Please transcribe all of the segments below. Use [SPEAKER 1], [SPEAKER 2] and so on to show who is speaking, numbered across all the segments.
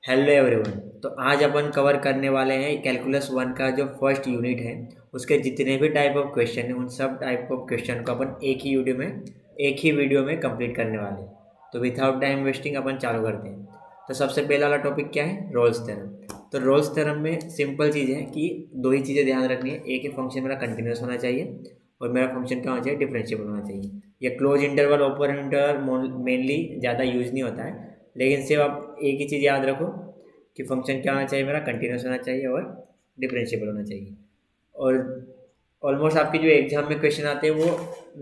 [SPEAKER 1] Hello everyone. तो आज अपन cover करने वाले हैं कैलकुलस 1 का जो फर्स्ट यूनिट है, उसके जितने भी टाइप ऑफ क्वेश्चन हैं उन सब टाइप ऑफ क्वेश्चन को अपन एक ही वीडियो में कंप्लीट करने वाले हैं। तो विदाउट टाइम वेस्टिंग अपन चालू करते हैं। तो सबसे पहला वाला टॉपिक क्या है? Rolle's theorem. तो रोल्स थ्योरम में सिंपल चीज़ है कि दो ही चीज़ें ध्यान रखनी है। एक ही फंक्शन मेरा कंटिन्यूस होना चाहिए और मेरा फंक्शन क्या होना चाहिए? डिफरेंशिएबल होना चाहिए। ये close interval open interval mainly ज़्यादा यूज़ नहीं होता है, लेकिन सिर्फ आप एक ही चीज़ याद रखो कि फंक्शन क्या होना चाहिए? मेरा कंटिन्यूस होना चाहिए और डिफरेंशिएबल होना चाहिए। और ऑलमोस्ट आपके जो एग्जाम में क्वेश्चन आते हैं वो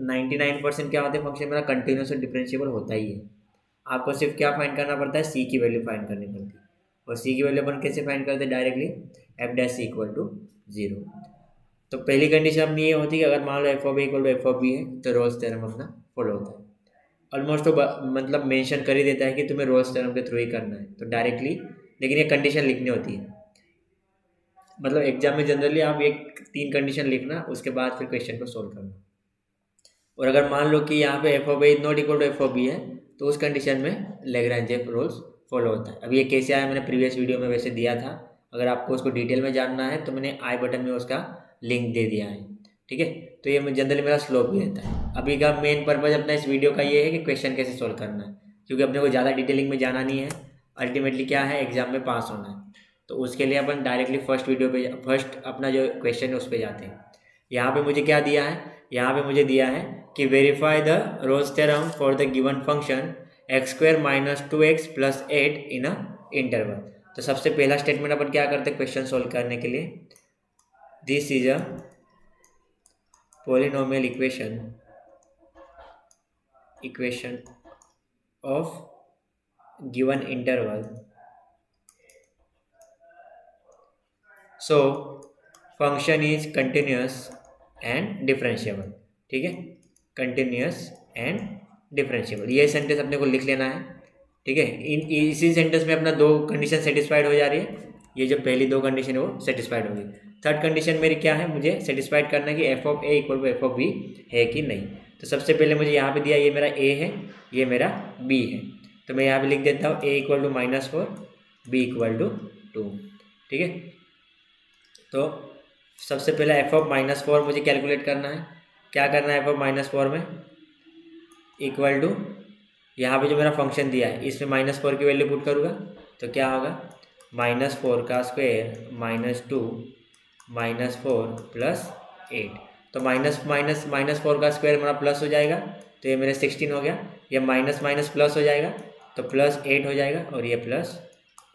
[SPEAKER 1] 99% क्या होते हैं? फंक्शन मेरा कंटिन्यूस और डिफरेंशिएबल होता ही है। आपको सिर्फ क्या फाइंड करना पड़ता है? सी की वैल्यू फाइंड करनी पड़ती है। और सी की वैल्यू अपन कैसे फाइंड करते हैं? Directly f dash C equal to 0। तो पहली कंडीशन अपनी ये होती है कि अगर मान लो F of A equal to F of B है तो रोल्स थ्योरम अपना फॉलो होता है। ऑलमोस्ट तो मतलब मेंशन कर ही देता है कि तुम्हें रोल्स थ्योरम के थ्रू ही करना है, तो डायरेक्टली। लेकिन ये कंडीशन लिखनी होती है। मतलब एग्जाम में जनरली आप एक 3 कंडीशन लिखना, उसके बाद फिर क्वेश्चन को सोल्व करना। और अगर मान लो कि यहाँ पे f of a is not equal to F of B है, तो उस कंडीशन में लैग्रेंज रूल्स फॉलो होता है। अब ये कैसे आया, मैंने प्रीवियस वीडियो में वैसे दिया था। अगर आपको उसको डिटेल में जानना है तो मैंने आई बटन में उसका लिंक दे दिया है। ठीक है, तो ये जनरली मेरा स्लोप भी रहता है। अभी का मेन पर्पज अपना इस वीडियो का ये है कि क्वेश्चन कैसे सोल्व करना है, क्योंकि अपने को ज़्यादा डिटेलिंग में जाना नहीं है। अल्टीमेटली क्या है? एग्जाम में पास होना है। तो उसके लिए अपन डायरेक्टली फर्स्ट अपना जो क्वेश्चन है उस पर जाते हैं। यहाँ पे मुझे क्या दिया है? यहाँ पे मुझे दिया है कि verify the Rolle's theorem for the given function x square minus 2x plus 8 in a interval. तो सबसे पहला स्टेटमेंट अपन क्या करते हैं क्वेश्चन सोल्व करने के लिए? This is a polynomial equation of given interval, so function is continuous and differentiable। ठीक है, कंटिन्यूस एंड डिफरेंशिएबल, ये सेंटेंस अपने को लिख लेना है। ठीक है, इसी सेंटेंस में अपना दो कंडीशन सेटिस्फाइड हो जा रही है। ये जो पहली दो कंडीशन है वो सेटिस्फाइड होगी। थर्ड कंडीशन मेरी क्या है? मुझे सेटिस्फाइड करना है कि F of A equal to F of B है कि नहीं। तो सबसे पहले मुझे यहाँ पे दिया ये मेरा ए है, ये मेरा बी है। तो मैं यहाँ पे लिख देता हूँ A equal to -4, B equal to 2। ठीक है, तो सबसे पहले एफ ऑफ -4 मुझे कैलकुलेट करना है। क्या करना है? एफ ऑफ -4 में इक्वल टू, यहाँ पे जो मेरा फंक्शन दिया है इसमें -4 की वैल्यू पुट करूँगा तो क्या होगा? -4 का स्क्वायर -2 -4 प्लस 8। तो -4 का स्क्वायर मेरा प्लस हो जाएगा, तो ये मेरा 16 हो गया। ये माइनस माइनस प्लस हो जाएगा तो प्लस 8 हो जाएगा, और ये प्लस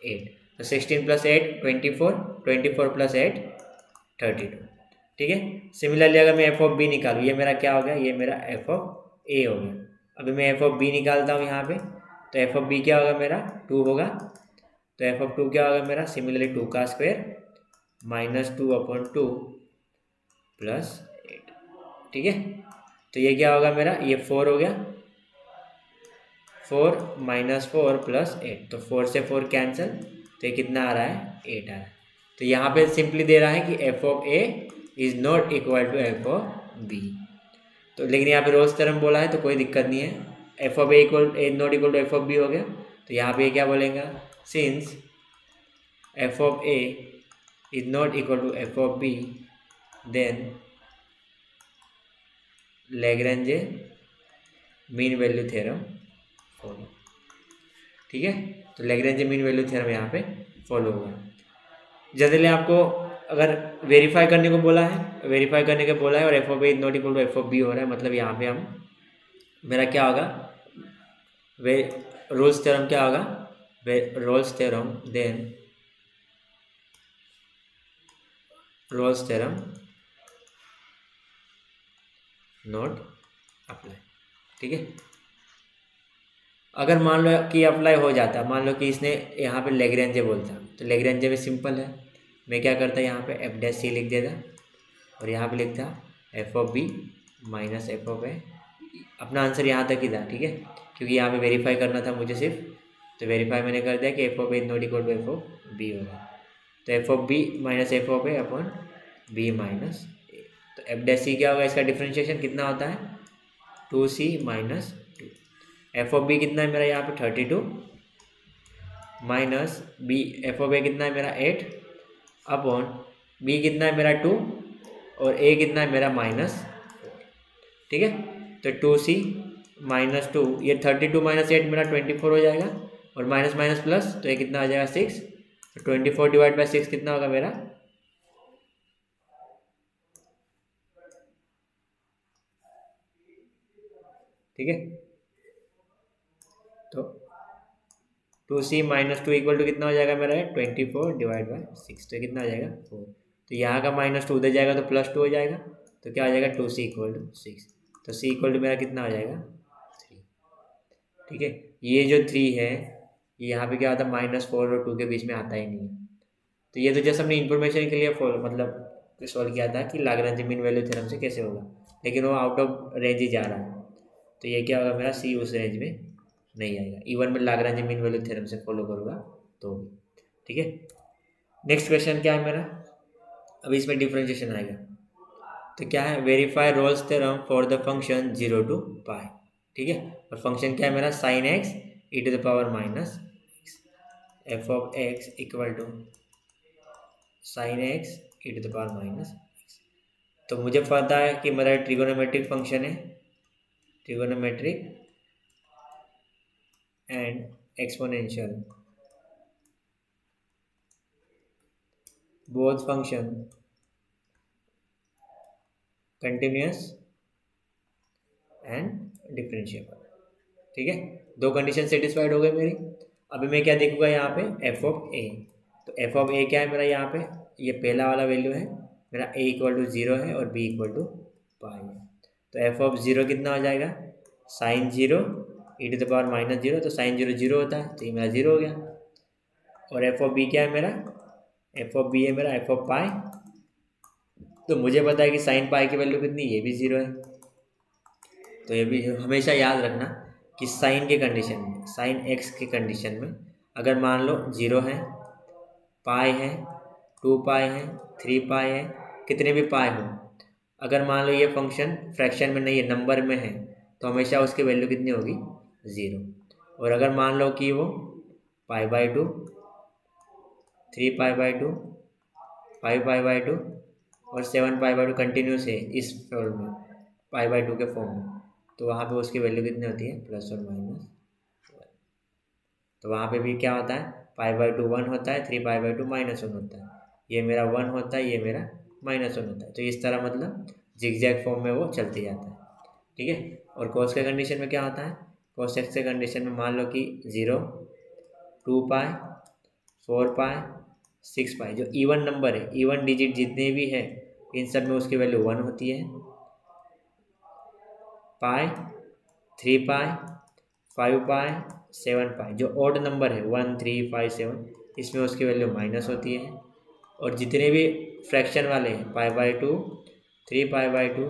[SPEAKER 1] 8। तो 16 प्लस 8 24, 24 प्लस 8 32। ठीक है, सिमिलरली अगर मैं एफ ऑफ बी निकालूँ, ये मेरा क्या हो गया? ये मेरा एफ ऑफ ए हो गया। अभी मैं एफ ऑफ बी निकालता हूँ यहाँ पे, तो एफ ऑफ बी क्या होगा? मेरा 2 होगा। तो एफ ऑफ 2 क्या होगा मेरा? सिमिलरली 2 का स्क्वायर -2/2 प्लस 8। ठीक है, तो ये क्या होगा मेरा? ये 4 हो गया। 4 -4 प्लस 8, तो 4 से 4 कैंसिल, तो ये कितना आ रहा है? 8 आ रहा है। तो यहाँ पे सिंपली दे रहा है कि F of a is not equal to F of b. तो लेकिन यहाँ पे रोल्स थ्योरम बोला है तो कोई दिक्कत नहीं है। F of A not equal to F of b हो गया, तो यहाँ पे क्या बोलेगा? Since f of a is not equal to F of b then Lagrange mean value theorem follow. ठीक है, तो लैग्रेंज मीन वैल्यू थ्योरम यहाँ पे फॉलो होगा। जनरली आपको अगर वेरीफाई करने को बोला है और f of A not equal to F of b हो रहा है, मतलब यहाँ पे हम मेरा क्या होगा? रोल्स थ्योरम क्या होगा? Rolle's theorem then Rolle's theorem not apply. ठीक है, अगर मान लो कि अप्लाई हो जाता, मान लो कि इसने यहाँ पे लैग्रेंज बोलता, तो लैग्रेंज में सिंपल है, मैं क्या करता यहाँ पे एफ डैश सी लिख देता और यहाँ पे लिखता F of B minus F of A. अपना आंसर यहाँ तक ही था। ठीक है, क्योंकि यहाँ पे वेरीफाई करना था मुझे सिर्फ, तो वेरीफाई मैंने कर दिया कि F of A not equal to F of B होगा। तो F of B minus F of A upon B minus A. तो एफ डैश सी क्या होगा? इसका डिफ्रेंशिएशन कितना होता है? 2c - 2। एफ ऑफ बी कितना है मेरा यहाँ पे? 32 माइनस बी, एफ ऑफ ए कितना है मेरा 8 अपॉन बी कितना है मेरा 2 और ए कितना है मेरा -, ठीक है। तो 2c -2, ये 32 - 8 मेरा 24 हो जाएगा, और माइनस माइनस प्लस, तो ये कितना आ जाएगा 6। तो 24 डिवाइड बाई 6 कितना होगा मेरा, ठीक है। तो 2c -2 इक्वल टू कितना हो जाएगा मेरा 24 डिवाइड बाई 6, तो कितना हो जाएगा 4। तो यहाँ का -2 उधर जाएगा तो +2 हो जाएगा, तो क्या हो जाएगा 2c इक्वल टू 6। तो c इक्वल टू मेरा कितना हो जाएगा 3, ठीक है। ये जो 3 है ये यहाँ पे क्या आता है, -4 और 2 के बीच में आता ही नहीं है। तो ये तो जैसे हमने इन्फॉर्मेशन के लिए मतलब सॉल्व किया था कि लाग्रांज मीन वैल्यू थ्योरम से कैसे होगा, लेकिन वो आउट ऑफ रेंज ही जा रहा है। तो ये क्या होगा मेरा सी उस रेंज में नहीं आएगा, इवन मैं लाग्रांज मीन वैल्यू थ्योरम से फॉलो करूँगा तो भी, ठीक है। नेक्स्ट क्वेश्चन क्या है मेरा, अभी इसमें डिफरेंशिएशन आएगा। तो क्या है, verify Rolle's theorem for the function 0 to पाई, ठीक है। और फंक्शन क्या है मेरा sin x e⁻⁻x, f of x equal to sin x e⁻⁻x। तो मुझे पता है कि मेरा ट्रिगोनोमेट्रिक फंक्शन है, trigonometric and exponential, both function continuous and differentiable, ठीक है। दो कंडीशन सेटिस्फाइड हो गई मेरी। अभी मैं क्या देखूंगा यहाँ पे, एफ ऑफ ए। तो एफ ऑफ ए क्या है मेरा, यहाँ पे ये पहला वाला वैल्यू है मेरा, ए इक्वल टू 0 है और बी इक्वल टू पाई है। तो एफ ऑफ 0 कितना हो जाएगा, साइन 0 e⁻⁻0, तो साइन 0 0 होता है, तो ये मेरा 0 हो गया। और एफ ऑफ बी क्या है मेरा, एफ ऑफ बी है मेरा एफ ऑफ पाई। तो मुझे पता है कि साइन पाई की वैल्यू कितनी, ये भी 0 है। तो ये भी हमेशा याद रखना कि साइन के कंडीशन में, साइन एक्स के कंडीशन में अगर मान लो 0 है, पाई है, 2 पाई है, 3 पाई है, कितने भी पाई हो, अगर मान लो ये फंक्शन फ्रैक्शन में नहीं है, नंबर में है, तो हमेशा उसकी वैल्यू कितनी होगी, 0। और अगर मान लो कि वो π/2, 3π/2, 5π/2 और 7π/2 कंटिन्यूस है इस फॉर्म में, π/2 के फॉर्म में, तो वहाँ पे उसकी वैल्यू कितनी होती है, +और -1। तो वहाँ पे भी क्या होता है, π/2 1 होता है, 3π/2 -1 होता है, ये मेरा 1 होता है, ये मेरा -1 होता है। तो इस तरह मतलब जिगजैग फॉर्म में वो चलते जाता है, ठीक है। और कॉस के कंडीशन में क्या होता है, कॉस एक्स के कंडीशन में मान लो कि 0, 2π, 4π, 6π, जो इवन नंबर है, इवन डिजिट जितने भी है इन सब में उसकी वैल्यू 1 होती है। पाई, 3π, 5π, 7π, जो ऑड नंबर है 1, 3, 5, 7, इसमें उसकी वैल्यू माइनस होती है। और जितने भी फ्रैक्शन वाले हैं, π/2, 3π/2,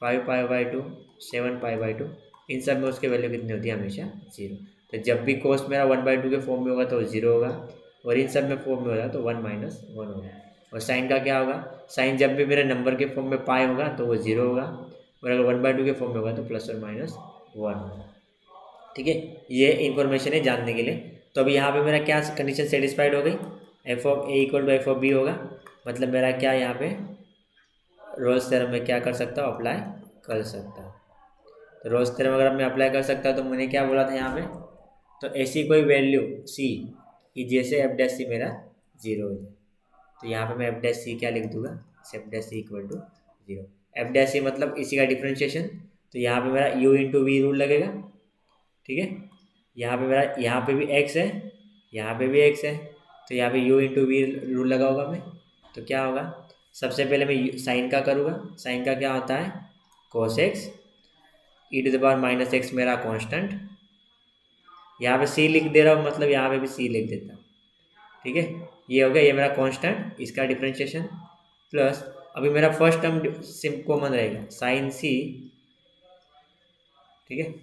[SPEAKER 1] 5π/2, 7π/2, इन सब में उसकी वैल्यू कितनी होती है, हमेशा 0। तो जब भी कोस मेरा 1/2 के फॉर्म में होगा तो 0 होगा, और इन सब में फॉर्म में होगा तो 1 - 1 होगा। और साइन का क्या होगा, साइन जब भी मेरे नंबर के फॉर्म में पाई होगा तो वो 0 होगा, और अगर 1/2 के फॉर्म में होगा तो +और -1 होगा, ठीक है। ये इन्फॉर्मेशन है जानने के लिए। तो अभी यहाँ पे मेरा क्या कंडीशन सेटिस्फाइड हो गई, f of A equal to F of B होगा, मतलब मेरा क्या यहाँ पे रोल्स थ्योरम में क्या कर सकता हूँ, अप्लाई कर सकता हूँ। तो रोल्स थ्योरम अगर मैं अप्लाई कर सकता हूँ तो मैंने क्या बोला था यहाँ पे, तो ऐसी कोई वैल्यू सी कि जैसे एफ डैश सी मेरा 0 हो जाए, तो यहाँ पे मैं एफ डैश सी क्या लिख दूंगा, F dash C equal to 0। F dash सी मतलब इसी का डिफ्रेंशिएशन, तो यहाँ पे मेरा u इंटू वी रूल लगेगा, ठीक है। यहाँ पे मेरा, यहाँ पे भी x है, यहाँ पे भी x है, तो यहाँ पे u इंटू वी रूल लगा होगा मैं। तो क्या होगा, सबसे पहले मैं साइन का करूँगा, साइन का क्या होता है, cos x e⁻⁻x मेरा कांस्टेंट, यहाँ पे c लिख दे रहा हूँ, मतलब यहाँ पे भी c लिख देता हूँ, ठीक है। ये हो गया, ये मेरा कांस्टेंट, इसका डिफ्रेंशिएशन, प्लस अभी मेरा फर्स्ट टर्म सिम कॉमन रहेगा, साइन c, ठीक है।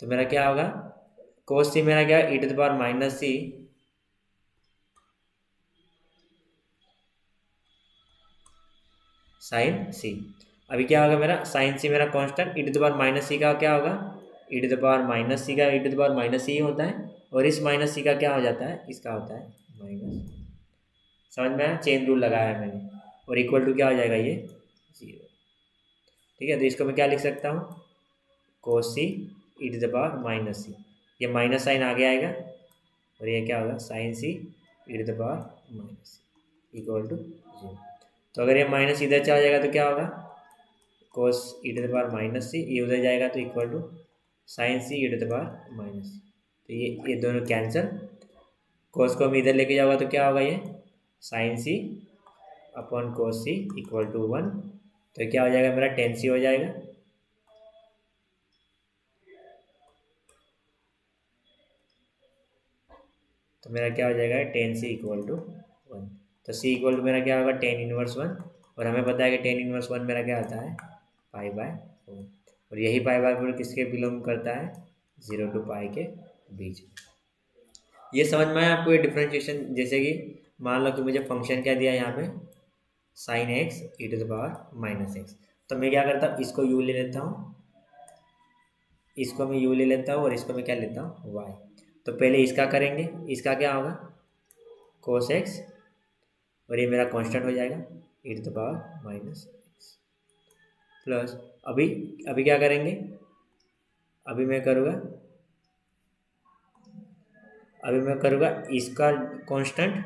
[SPEAKER 1] तो मेरा क्या होगा, कोस सी मेरा क्या, e⁻⁻c साइन सी। अभी क्या होगा मेरा साइन सी मेरा constant, e to the power minus c का क्या होगा, e to the power minus c का e to the power minus c होता है, और इस माइनस सी का क्या हो जाता है, इसका होता है माइनस। समझ में आया, चेन रूल लगाया है मैंने, और इक्वल टू क्या हो जाएगा ये 0। ठीक है, तो इसको मैं क्या लिख सकता हूँ, cos c e to the power minus c, ये माइनस साइन आगे आएगा, और ये क्या होगा sine c e to the power minus c equal to 0। तो अगर ये माइनस इधर चला जाएगा तो क्या होगा, cos e to the power minus c, ये उधर जाएगा तो equal to sine c e to the power minus c. तो ये दोनों कैंसिल, कोस को हम इधर लेके जाऊँगा तो क्या होगा, ये sine c upon cos c equal to 1। तो क्या हो जाएगा मेरा टेन सी हो जाएगा, तो मेरा क्या हो जाएगा टेन सी इक्वल टू 1। तो सी इक्वल टू मेरा क्या होगा टेन इनवर्स 1, और हमें पता है कि टेन इनवर्स 1 मेरा क्या आता है पाई बाय 4, और यही पाई बाय 4 किसके बिलोंग करता है, 0 टू पाई के बीच। ये समझ में आया आपको ये डिफ्रेंशिएशन, जैसे कि मान लो कि मुझे फंक्शन क्या दिया है यहाँ पे sine x e to the power minus x, तो मैं क्या करता हूँ इसको यू ले लेता हूँ, इसको मैं यू ले लेता हूँ, और इसको मैं क्या लेता हूँ वाई। तो पहले इसका करेंगे, इसका क्या होगा कोस एक्स, और ये मेरा कांस्टेंट हो जाएगा e to the power minus x, plus अभी अभी क्या करेंगे, अभी मैं करूँगा इसका कांस्टेंट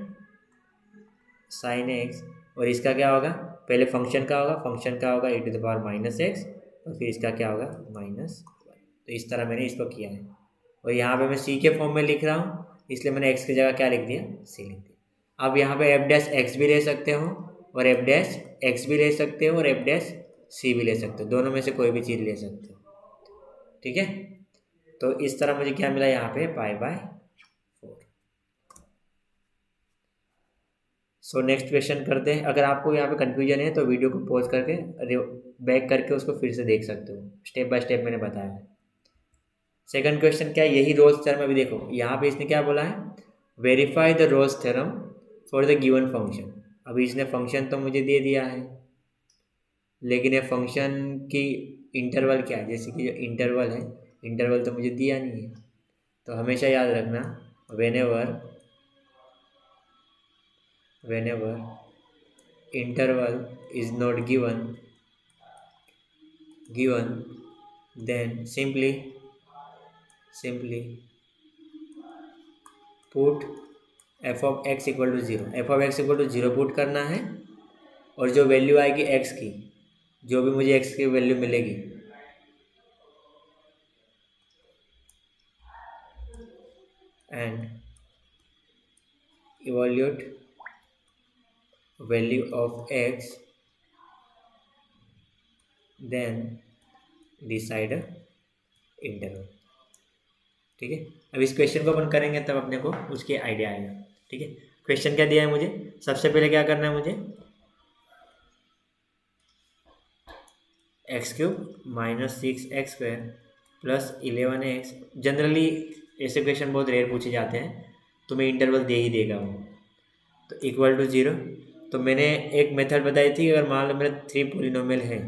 [SPEAKER 1] साइन एक्स, और इसका क्या होगा, पहले फंक्शन का होगा e to the power minus x, और फिर इसका क्या होगा माइनस वाई। तो इस तरह मैंने इसको किया है, और यहाँ पे मैं सी के फॉर्म में लिख रहा हूँ, इसलिए मैंने एक्स की जगह क्या लिख दिया, सी लिख दिया। अब यहाँ पे एफ डैश एक्स भी ले सकते हो, और एफ डैश एक्स भी ले सकते हो, और एफ डैश सी भी ले सकते हो, दोनों में से कोई भी चीज़ ले सकते हो। ठीक है, तो इस तरह मुझे क्या मिला यहाँ पे pi by 4। So next question करते हैं। अगर आपको यहाँ पे कंफ्यूजन है तो वीडियो को पॉज करके बैक करके उसको फिर से देख सकते हो, स्टेप बाय स्टेप मैंने बताया है। सेकंड क्वेश्चन क्या है, यही रोल्स थ्योरम। अभी देखो यहाँ पे इसने क्या बोला है, verify the Rolle's theorem for the given function. अभी इसने फंक्शन तो मुझे दे दिया है, लेकिन ये फंक्शन की इंटरवल क्या है, जैसे कि जो इंटरवल है, इंटरवल तो मुझे दिया नहीं है। तो हमेशा याद रखना whenever interval is not given then simply put f of x equal to 0, f of x equal to 0 put करना है, और जो वैल्यू आएगी x की, जो भी मुझे x की वैल्यू मिलेगी, and evaluate value of x, then decide interval. ठीक है, अब इस क्वेश्चन को अपन करेंगे तब अपने को उसके आइडिया आएगा। ठीक है, क्वेश्चन क्या दिया है मुझे, सबसे पहले क्या करना है मुझे, x cube minus 6x² plus 11x। Generally ऐसे क्वेश्चन बहुत रेयर पूछे जाते हैं, तो मैं इंटरवल दे ही देगा वो, तो इक्वल टू 0। तो मैंने एक मेथड बताई थी, अगर मान लो मेरे 3 पॉलिनोमियल है,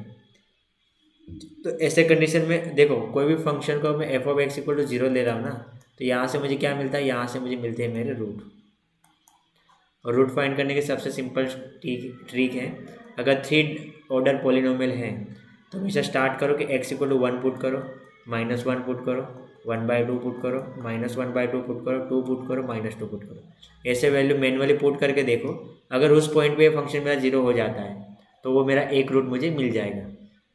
[SPEAKER 1] तो ऐसे कंडीशन में देखो कोई भी फंक्शन को मैं f of x equal to 0 ले रहा हूँ ना, तो यहाँ से मुझे क्या मिलता है, यहाँ से मुझे मिलते हैं मेरे रूट। और रूट फाइंड करने की सबसे सिंपल ट्रिक है, अगर 3 ऑर्डर पॉलिनोमियल है तो हमेशा स्टार्ट करो कि एक्स इक्वल टू 1 पुट करो, -1 पुट करो, 1/2 पुट करो, -1/2 पुट करो, 2 पुट करो, -2 पुट करो। ऐसे वैल्यू मैनुअली पुट करके देखो, अगर उस पॉइंट पे फंक्शन मेरा 0 हो जाता है तो वो मेरा एक रूट मुझे मिल जाएगा।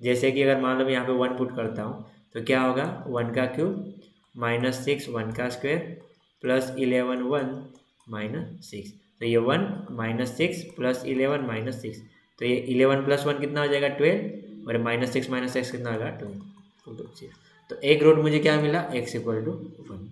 [SPEAKER 1] जैसे कि अगर मान लो मैं यहाँ पे 1 पुट करता हूँ तो क्या होगा, 1 का क्यूब -6 1 का स्क्वायर प्लस 11 1 -6। तो ये 1 -6 प्लस 11 -6, तो ये 11 + 1 कितना हो जाएगा 12, और -6 कितना होगा 12। तो एक रूट मुझे क्या मिला, x इक्वल टू 1।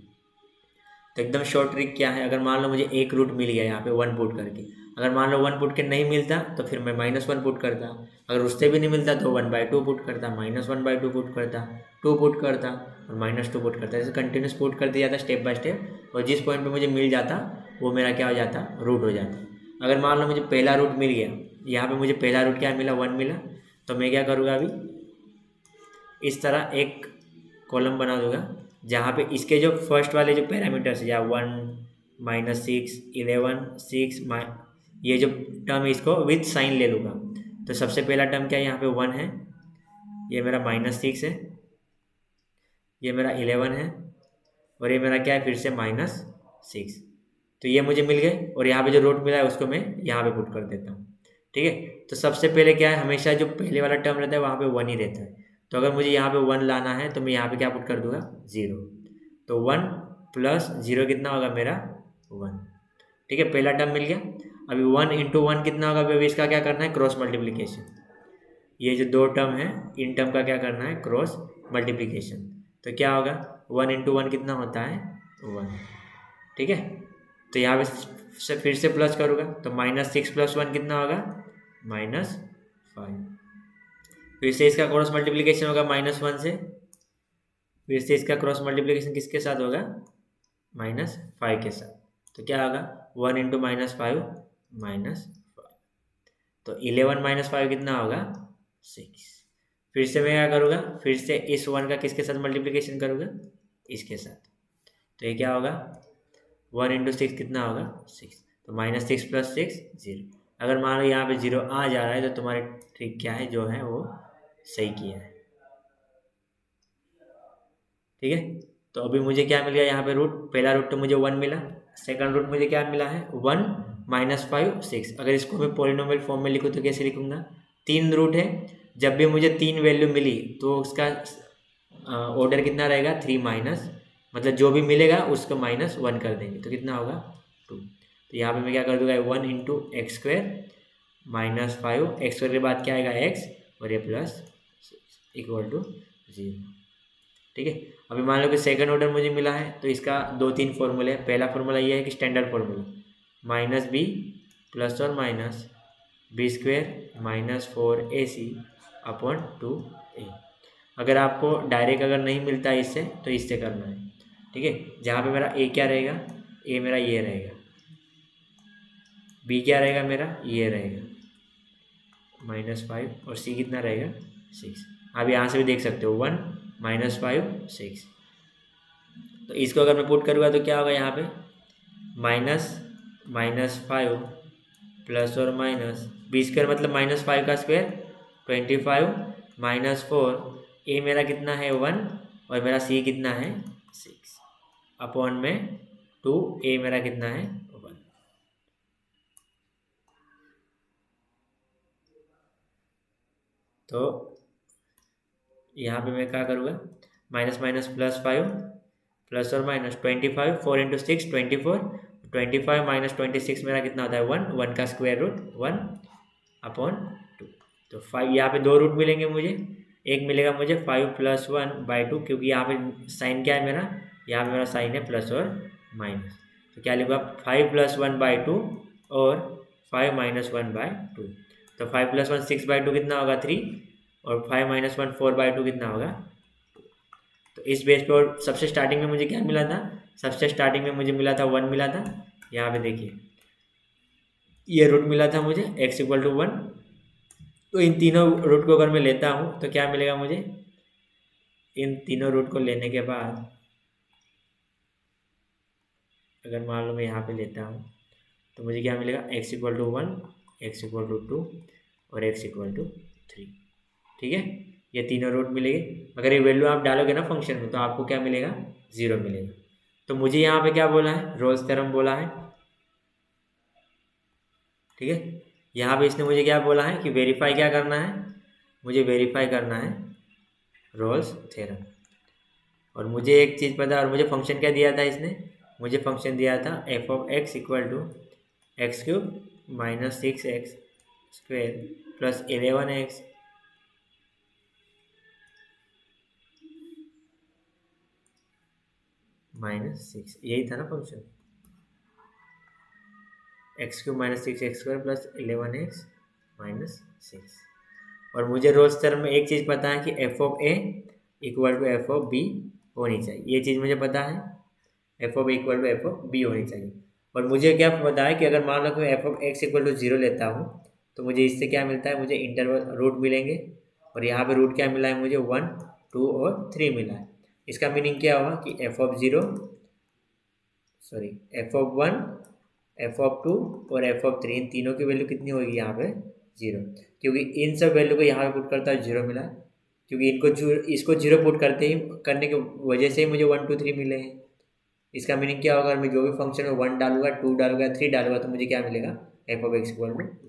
[SPEAKER 1] तो एकदम शॉर्ट ट्रिक क्या है, अगर मान लो मुझे एक रूट मिल गया यहाँ पे 1 पुट करके, अगर मान लो 1 पुट के नहीं मिलता तो फिर मैं -1 पुट करता, अगर उससे भी नहीं मिलता तो 1/2 पुट करता, -1/2 पुट करता, 2 पुट करता, और -2 पुट करता, ऐसे कंटिन्यूस पुट करते जाता स्टेप बाय स्टेप, और जिस पॉइंट पे मुझे मिल जाता वो मेरा क्या हो जाता, रूट हो जाता। अगर मान लो मुझे पहला रूट मिल गया यहाँ पे मुझे पहला रूट क्या मिला, 1 मिला। तो मैं क्या करूँगा, अभी इस तरह एक कॉलम बना दूंगा जहाँ पे इसके जो फर्स्ट वाले जो पैरामीटर्स है, या 1 -6 11 6 ये जो टर्म है इसको विथ साइन ले लूँगा। तो सबसे पहला टर्म क्या है, यहाँ पे 1 है, ये मेरा -6 है, ये मेरा 11 है, और ये मेरा क्या है फिर से -6। तो ये मुझे मिल गए, और यहाँ पे जो रूट मिला है उसको मैं यहाँ पे पुट कर देता हूँ। ठीक है, तो सबसे पहले क्या है, हमेशा जो पहले वाला टर्म रहता है वहाँ पे 1 ही रहता है। तो अगर मुझे यहाँ पे 1 लाना है तो मैं यहाँ पे क्या पुट कर दूंगा, 0। तो 1 + 0 कितना होगा मेरा, 1। ठीक है, पहला टर्म मिल गया। अभी 1 × 1 कितना होगा, अभी इसका क्या करना है, क्रॉस मल्टीप्लिकेशन। ये जो दो टर्म है इन टर्म का क्या करना है, क्रॉस मल्टीप्लिकेशन। तो क्या होगा, 1 × 1 कितना होता है, 1। ठीक है, तो यहाँ पे से फिर से प्लस करूँगा, तो -6 + 1 कितना होगा, -5। फिर से इसका क्रॉस मल्टीप्लिकेशन होगा -1 से, फिर से इसका क्रॉस मल्टीप्लिकेशन किसके साथ होगा, -5 के साथ। तो क्या होगा, 1 × -5 -5। तो 11 - 5 कितना होगा, 6। फिर से मैं क्या करूँगा, फिर से इस 1 का किसके साथ मल्टीप्लिकेशन करूँगा, इसके साथ। तो ये क्या होगा, 1 × 6 कितना होगा, 6। तो -6 + 6 0। अगर मान लो यहाँ पे 0 आ जा रहा है तो तुम्हारे ट्रिक क्या है, जो है वो सही किया है। ठीक है, तो अभी मुझे क्या मिल गया, यहाँ पे रूट, पहला रूट तो मुझे 1 मिला, सेकंड रूट मुझे क्या मिला है, 1 -5 6। अगर इसको मैं पॉलिनोमियल फॉर्म में लिखूँ तो कैसे लिखूँगा, 3 रूट है, जब भी मुझे 3 वैल्यू मिली तो उसका ऑर्डर कितना रहेगा, 3 माइनस, मतलब जो भी मिलेगा उसको -1 कर देंगे, तो कितना होगा, 2। तो यहाँ पे मैं क्या कर दूँगा, 1 × x² -5 x² के बाद क्या आएगा, x, और ये +6 = 0। ठीक है, अभी मान लो कि सेकंड ऑर्डर मुझे मिला है, तो इसका 2-3 फॉर्मूले हैं। पहला फॉर्मूला ये है कि standard formula, -b ± b² -4ac/2a। अगर आपको डायरेक्ट अगर नहीं मिलता है इससे, तो इससे करना है। ठीक है, जहाँ पे मेरा a क्या रहेगा, a मेरा ये रहेगा, b क्या रहेगा मेरा, ये रहेगा -5, और c कितना रहेगा, 6। आप यहाँ से भी देख सकते हो, 1 -5 6। तो इसको अगर मैं पुट करूँगा तो क्या होगा, यहाँ पे -5 ± b² मतलब -5 का स्क्वायर 25 -4, a मेरा कितना है, 1, और मेरा c कितना है, 6/2, a मेरा कितना है, 1। तो यहाँ पे मैं क्या करूँगा, -5 +5 ± 25, 4 × 6 24, 25 - 26 मेरा कितना होता है, 1, 1 का स्क्वायर रूट 1/2। तो 5, यहाँ पे 2 रूट मिलेंगे मुझे, एक मिलेगा मुझे 5 + 1/2, क्योंकि यहाँ पे साइन क्या है मेरा, यहाँ पे मेरा साइन है प्लस और माइनस। तो क्या लिखूँगा, 5 + 1/2 और 5 - 1/2। तो 5 + 1 6/2 कितना होगा, 3, और 5 - 1 4/2 कितना होगा। तो इस बेस पे, और सबसे स्टार्टिंग में मुझे क्या मिला था, सबसे स्टार्टिंग में मुझे मिला था 1 मिला था। यहाँ पे देखिए ये रूट मिला था मुझे, x = 1। तो इन तीनों रूट को अगर मैं लेता हूँ तो क्या मिलेगा मुझे, इन तीनों रूट को लेने के बाद अगर मान लो मैं यहाँ पे लेता हूँ तो मुझे क्या मिलेगा, x = 1, x = 2 और x = 3। ठीक है, ये तीनों रूट मिलेंगे। अगर ये वैल्यू आप डालोगे ना फंक्शन में तो आपको क्या मिलेगा, 0 मिलेगा। तो मुझे यहाँ पे क्या बोला है, रोल्स थ्योरम बोला है। ठीक है, यहाँ पे इसने मुझे क्या बोला है कि वेरीफाई क्या करना है, मुझे वेरीफाई करना है रोल्स थ्योरम। और मुझे एक चीज़ पता है, और मुझे फंक्शन क्या दिया था इसने, मुझे फंक्शन दिया था f(x) = x³ - 6x² + 11x -6। यही था ना फंक्शन, x³ - 6x² + 11x -6। और मुझे रोल्स थ्योरम में एक चीज़ पता है कि f(a) = f(b) होनी चाहिए। ये चीज़ मुझे पता है, f(a) = f(b) होनी चाहिए। और मुझे क्या पता है कि अगर मान लो कि f(x) = 0 लेता हूँ तो मुझे इससे क्या मिलता है, मुझे इंटरवल रूट मिलेंगे, और यहाँ पे रूट क्या मिला है मुझे 1, 2 और 3 मिला है। इसका मीनिंग क्या होगा कि f(1), f(2) और f(3) इन तीनों की वैल्यू कितनी होगी यहाँ पे 0, क्योंकि इन सब वैल्यू को यहाँ पे पुट करता है 0 मिला, क्योंकि इसको 0 पुट करने की वजह से ही मुझे 1, 2, 3 मिले हैं। इसका मीनिंग क्या होगा, मैं जो भी फंक्शन में 1 डालूंगा, 2 डालूंगा, 3 डालूंगा तो मुझे क्या मिलेगा, f(x) =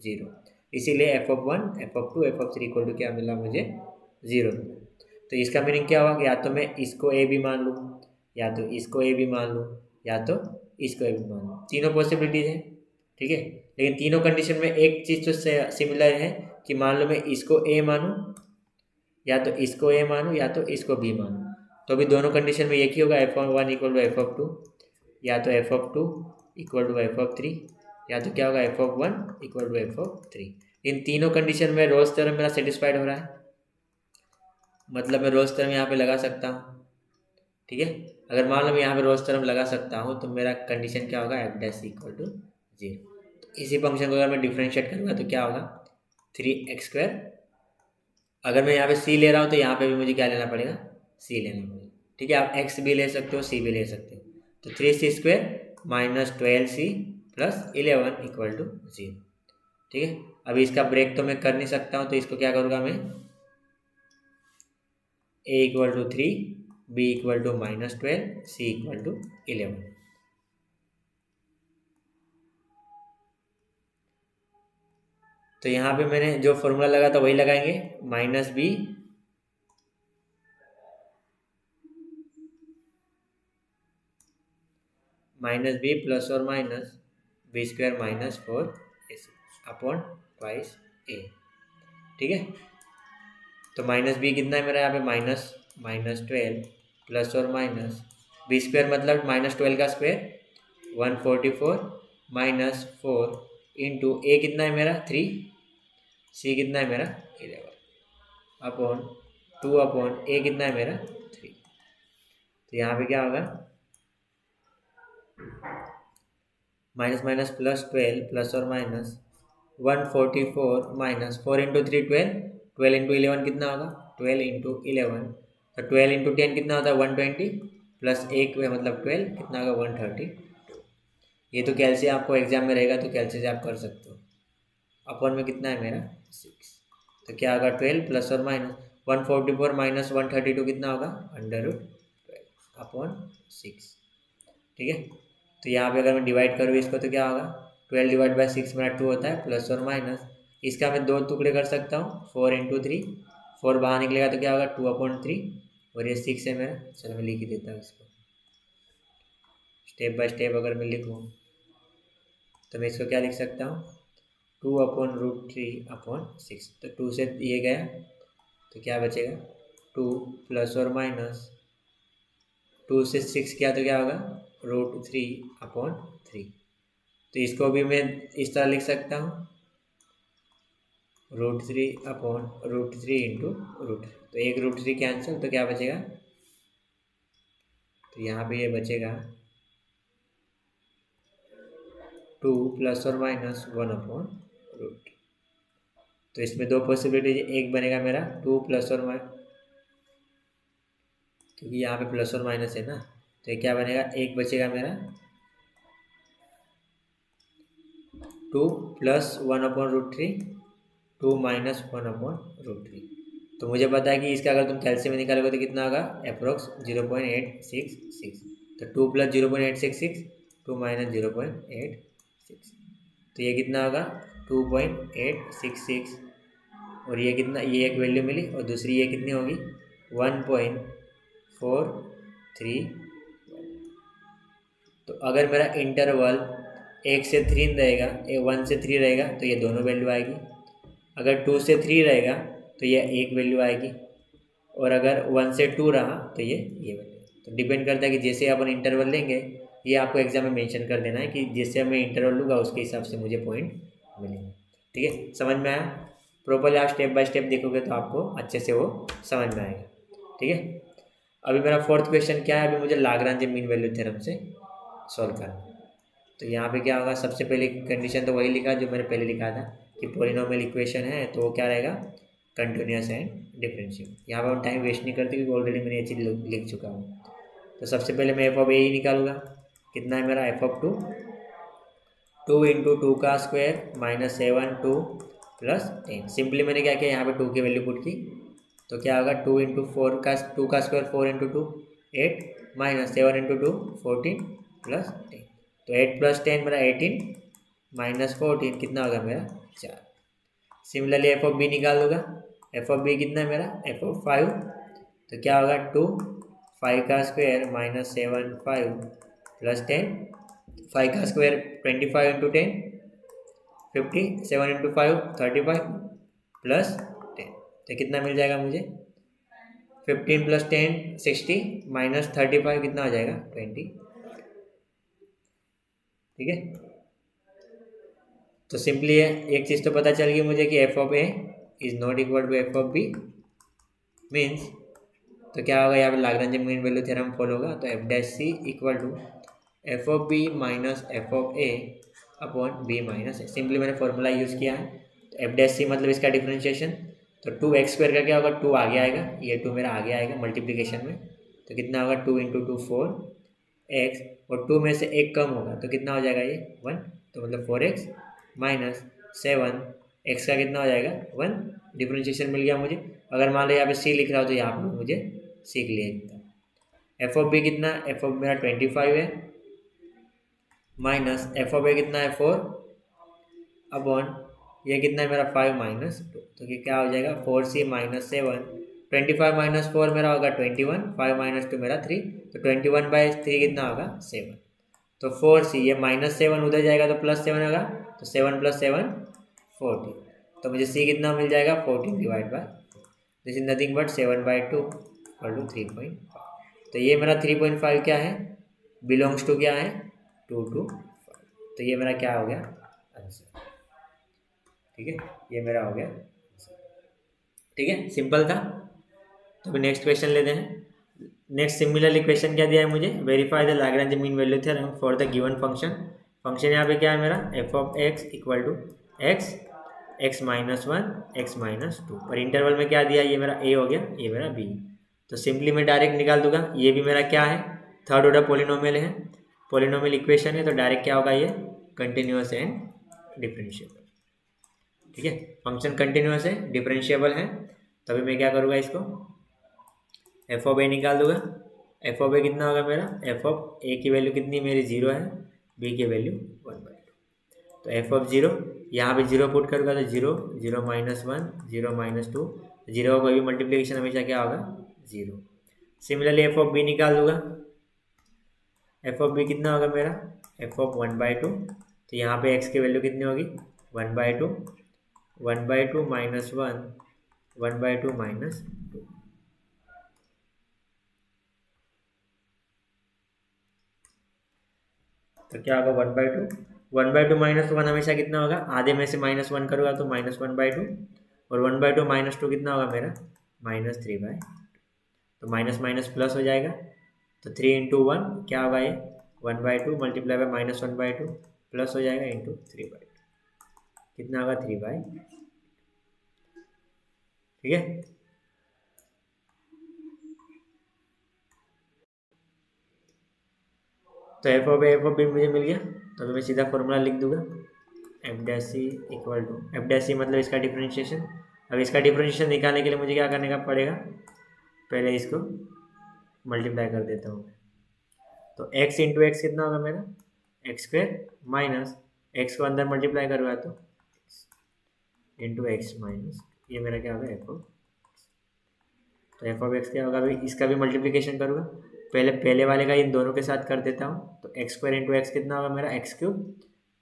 [SPEAKER 1] 0। इसीलिए f(1), f(2), f(3) equal to क्या मिला मुझे 0 मिला। तो इसका मीनिंग क्या होगा कि या तो मैं इसको a भी मान लूँ, या तो इसको a भी मान लूँ, या तो इसको a भी मान लूँ। तीनों पॉसिबिलिटीज हैं, ठीक है। लेकिन तीनों कंडीशन में एक चीज़ तो सिमिलर है कि मान लो मैं इसको a मानूँ, या तो इसको a मानूँ, या तो इसको b मानूँ, तो अभी दोनों कंडीशन में एक ही होगा, f(1) = f(2), या तो f(2) = f(3), या तो क्या होगा, f(1) = f(3). इन तीनों कंडीशन में रोल्स थ्योरम मेरा सेटिस्फाइड हो रहा है, मतलब मैं रोल्स थ्योरम यहाँ पे लगा सकता हूँ, ठीक है। अगर मान लो मैं यहाँ पे रोल्स थ्योरम लगा सकता हूँ तो मेरा कंडीशन क्या होगा, f' = 0। तो इसी फंक्शन को अगर मैं डिफ्रेंशिएट करूँगा तो क्या होगा, 3x²। अगर मैं यहाँ पे c ले रहा हूँ तो यहाँ पे भी मुझे क्या लेना पड़ेगा, c लेना पड़ेगा, ठीक है। आप x भी ले सकते हो, c भी ले सकते हो। तो 3c² - 12c + 11 = 0, ठीक है। अभी इसका ब्रेक तो मैं कर नहीं सकता हूँ, तो इसको क्या करूँगा मैं, a = 3, b = -12, c = 11। तो यहाँ पे मैंने जो फॉर्मूला लगा था वही लगाएंगे, -b ± b² - 4ac upon twice a, ठीक है। तो -b कितना है मेरा यहाँ पे, -12 ± b² मतलब -12 का स्क्वायर 144 -4 इंटू a कितना है मेरा 3, c कितना है मेरा 11 अपॉन 2 अपॉन a कितना है मेरा 3। तो यहाँ पे क्या होगा, -12 ± 144 -4 इंटू 3 12, 12 इंटू 11 कितना होगा, 12 इंटू 11, तो 12 इंटू 10 कितना होता है 120, प्लस 1 मतलब 12 कितना होगा 132। ये तो कैलसी आपको एग्जाम में रहेगा तो कैलसी से आप कर सकते हो। अपॉन में कितना है मेरा 6, तो क्या होगा 12 प्लस और माइनस 144 - 132 कितना होगा √12 अपॉन 6, ठीक है। तो यहाँ पे अगर मैं डिवाइड करूँ इसको तो क्या होगा, 12 / 6 मेरा 2 होता है, प्लस और माइनस इसका मैं 2 टुकड़े कर सकता हूँ, 4 इंटू 3, 4 बाहर निकलेगा तो क्या होगा 2/3, और ये 6 है मेरा। चलो मैं लिख ही देता हूँ इसको, स्टेप बाय स्टेप अगर मैं लिखूँ तो मैं इसको क्या लिख सकता हूँ, 2/√3/6। तो 2 से ये गया तो क्या बचेगा 2 प्लस और माइनस 2 से 6 किया तो क्या होगा √3/3। तो इसको भी मैं इस तरह लिख सकता हूँ √3/√3 इंटू √3। तो एक √3 कैंसिल तो क्या बचेगा, तो यहाँ पे ये बचेगा 2 प्लस और माइनस 1/√। तो इसमें दो पॉसिबिलिटी, एक बनेगा मेरा 2 प्लस और माइनस, क्योंकि यहाँ पे प्लस और माइनस है ना, तो ये क्या बनेगा, एक बचेगा मेरा 2 प्लस 1/√3, 2 माइनस 1/√3। तो मुझे पता है कि इसका अगर तुम कैल्शियम में निकालोगे तो कितना होगा अप्रोक्स 0.866। तो 2 प्लस 0.866, 2 माइनस 0.866, तो ये कितना होगा 2.866, और ये कितना, ये एक वैल्यू मिली और दूसरी ये कितनी होगी 1.431। तो अगर मेरा इंटरवल 1 से 3 रहेगा, 1 से 3 रहेगा तो ये दोनों वैल्यू आएगी, अगर 2 से 3 रहेगा तो ये एक वैल्यू आएगी, और अगर 1 से 2 रहा तो ये वैल्यू। तो डिपेंड करता है कि जैसे अपन इंटरवल लेंगे, ये आपको एग्जाम में मेंशन कर देना है कि जैसे मैं इंटरवल लूँगा उसके हिसाब से मुझे पॉइंट मिलेंगे, ठीक है। समझ में आया, प्रॉपरली आप स्टेप बाय स्टेप देखोगे तो आपको अच्छे से वो समझ में आएगा, ठीक है। अभी मेरा फोर्थ क्वेश्चन क्या है, अभी मुझे लाग्रांज मीन वैल्यू थ्योरम से सॉल्व करना। तो यहाँ पे क्या होगा, सबसे पहले कंडीशन तो वही लिखा जो मैंने पहले लिखा था कि पॉलिनोमियल इक्वेशन है तो वो क्या रहेगा, कंटिन्यूस एंड डिफरेंशियल। यहाँ पर हम टाइम वेस्ट नहीं करते क्योंकि ऑलरेडी मैंने ये चीज़ लिख चुका हूँ। तो सबसे पहले मैं एफ ऑफ ए ही निकालूंगा। कितना है मेरा, एफ ऑफ 2, 2 इंटू 2 का स्क्वायर माइनस 7 2 प्लस 10। सिंपली मैंने क्या किया, यहाँ पे 2 की वैल्यू पुट की तो क्या होगा, 2 इंटू 4 का 2 का square 4 into 2 8 minus 7 into 2 14 plus 10। तो 8 प्लस 10 मेरा 18 माइनस 14 कितना होगा मेरा 4। सिमिलरली एफ ऑफ बी निकाल दूंगा। एफ ऑफ बी कितना है मेरा, एफ ऑफ 5, तो क्या होगा 2 5 का स्क्वायर माइनस 7 5 प्लस 10। 5 का स्क्वायर 25 इंटू 10 50, 7 इंटू 5 35 प्लस 10। तो कितना मिल जाएगा मुझे, 15 प्लस 10 60 माइनस 35 कितना हो जाएगा 20। ठीक है, तो सिंपली एक चीज़ तो पता चल गई मुझे कि F of a is not equal to F of b. Means तो क्या होगा, यहाँ पे Lagrange mean value theorem follow होगा। तो F dash C equal to F of B minus F of A upon B minus a. Simply मैंने formula use किया है। तो एफ डैश सी मतलब इसका डिफरेंशिएशन, तो 2x स्क्वायर का क्या होगा, 2 आगे आएगा, ये 2 मेरा आगे आएगा मल्टीप्लिकेशन में। तो कितना होगा 2 इंटू 2 4x, और 2 में से एक कम होगा तो कितना हो जाएगा ये 1, तो मतलब 4x माइनस 7 x का कितना हो जाएगा 1। डिफरेंशिएशन मिल गया मुझे। अगर मान लो यहाँ पे c लिख रहा हो तो यहाँ पर मुझे सीख लिया। एफ ऑफ बी कितना, एफ ऑफ मेरा 25 है माइनस एफ ऑफ ए कितना है 4 अपॉन ये कितना है मेरा 5 माइनस 2। तो ये क्या हो जाएगा 4c माइनस 7। 25 माइनस 4 मेरा होगा 21, 5 माइनस 2 मेरा 3, तो 21/3 कितना होगा 7। तो 4c, ये माइनस 7 उधर जाएगा तो प्लस 7 होगा, तो 7 प्लस 7 14। तो मुझे c कितना मिल जाएगा 14 divide by, this is nothing but 7/2 equal to 3.5। तो ये मेरा 3.5 क्या है, बिलोंग्स टू क्या है 2 to 5। तो ये मेरा क्या हो गया आंसर। ठीक है, ये मेरा हो गया। ठीक है, सिंपल था। तो अभी नेक्स्ट क्वेश्चन लेते हैं। नेक्स्ट सिमिलर इक्वेशन क्या दिया है मुझे, verify the Lagrange mean value theorem for the given function. Function यहाँ पे क्या है मेरा, f of x equal to x x minus 1 x minus 2, और इंटरवल में क्या दिया, ये मेरा ए हो गया, ये मेरा बी। तो सिंपली मैं डायरेक्ट निकाल दूंगा। ये भी मेरा क्या है, थर्ड ऑर्डर पॉलिनोमियल है, पॉलिनोमियल इक्वेशन है, तो डायरेक्ट क्या होगा ये कंटिन्यूअस एंड डिफरेंशिएबल। ठीक है, फंक्शन कंटिन्यूअस है, डिफरेंशिएबल है, तभी मैं क्या करूँगा, इसको एफ ऑफ ए निकाल दूंगा। एफ ऑफ ए कितना होगा मेरा, एफ ऑफ ए की वैल्यू कितनी मेरी 0 है, बी की वैल्यू 1/2। तो एफ ऑफ 0, यहाँ पे 0 पुट करूँगा तो 0 0 माइनस 1 0 माइनस 2, 0 का कोई भी मल्टीप्लिकेशन हमेशा क्या होगा 0। सिमिलरली एफ ऑफ बी निकाल दूंगा। एफ ऑफ बी कितना होगा मेरा, एफ ऑफ 1/2। तो यहाँ पे एक्स की वैल्यू कितनी होगी 1/2, 1/2 माइनस 1 1/2 माइनस 2। तो क्या होगा 1/2, 1/2 माइनस 1 हमेशा कितना होगा, आधे में से -1 करूँगा तो -1/2, और 1/2 माइनस 2 कितना होगा मेरा -3/2। तो माइनस माइनस प्लस हो जाएगा, तो 3 इंटू 1 क्या होगा ये 1/2 मल्टीप्लाई बाय -1/2 प्लस हो जाएगा इंटू 3/2, कितना होगा 3/। ठीक है, तो एफ ऑफ बी मुझे मिल गया। तो अभी मैं सीधा फॉर्मूला लिख दूंगा, F dash C equal to, f dash सी मतलब इसका डिफरेंशिएशन। अब इसका डिफरेंशिएशन निकालने के लिए मुझे क्या करने का पड़ेगा, पहले इसको मल्टीप्लाई कर देता हूँ। तो x इंटू एक्स कितना होगा मेरा एक्स स्क्वायर माइनस एक्स को अंदर मल्टीप्लाई करूँगा तो इंटू एक्स माइनस, ये मेरा क्या होगा एफ ऑफ। तो एफ ऑफ एक्स क्या होगा, अभी इसका भी मल्टीप्लिकेशन करूँगा, पहले वाले का इन दोनों के साथ कर देता हूँ। तो एक्स स्क्वायर इंटू एक्स कितना होगा मेरा x cube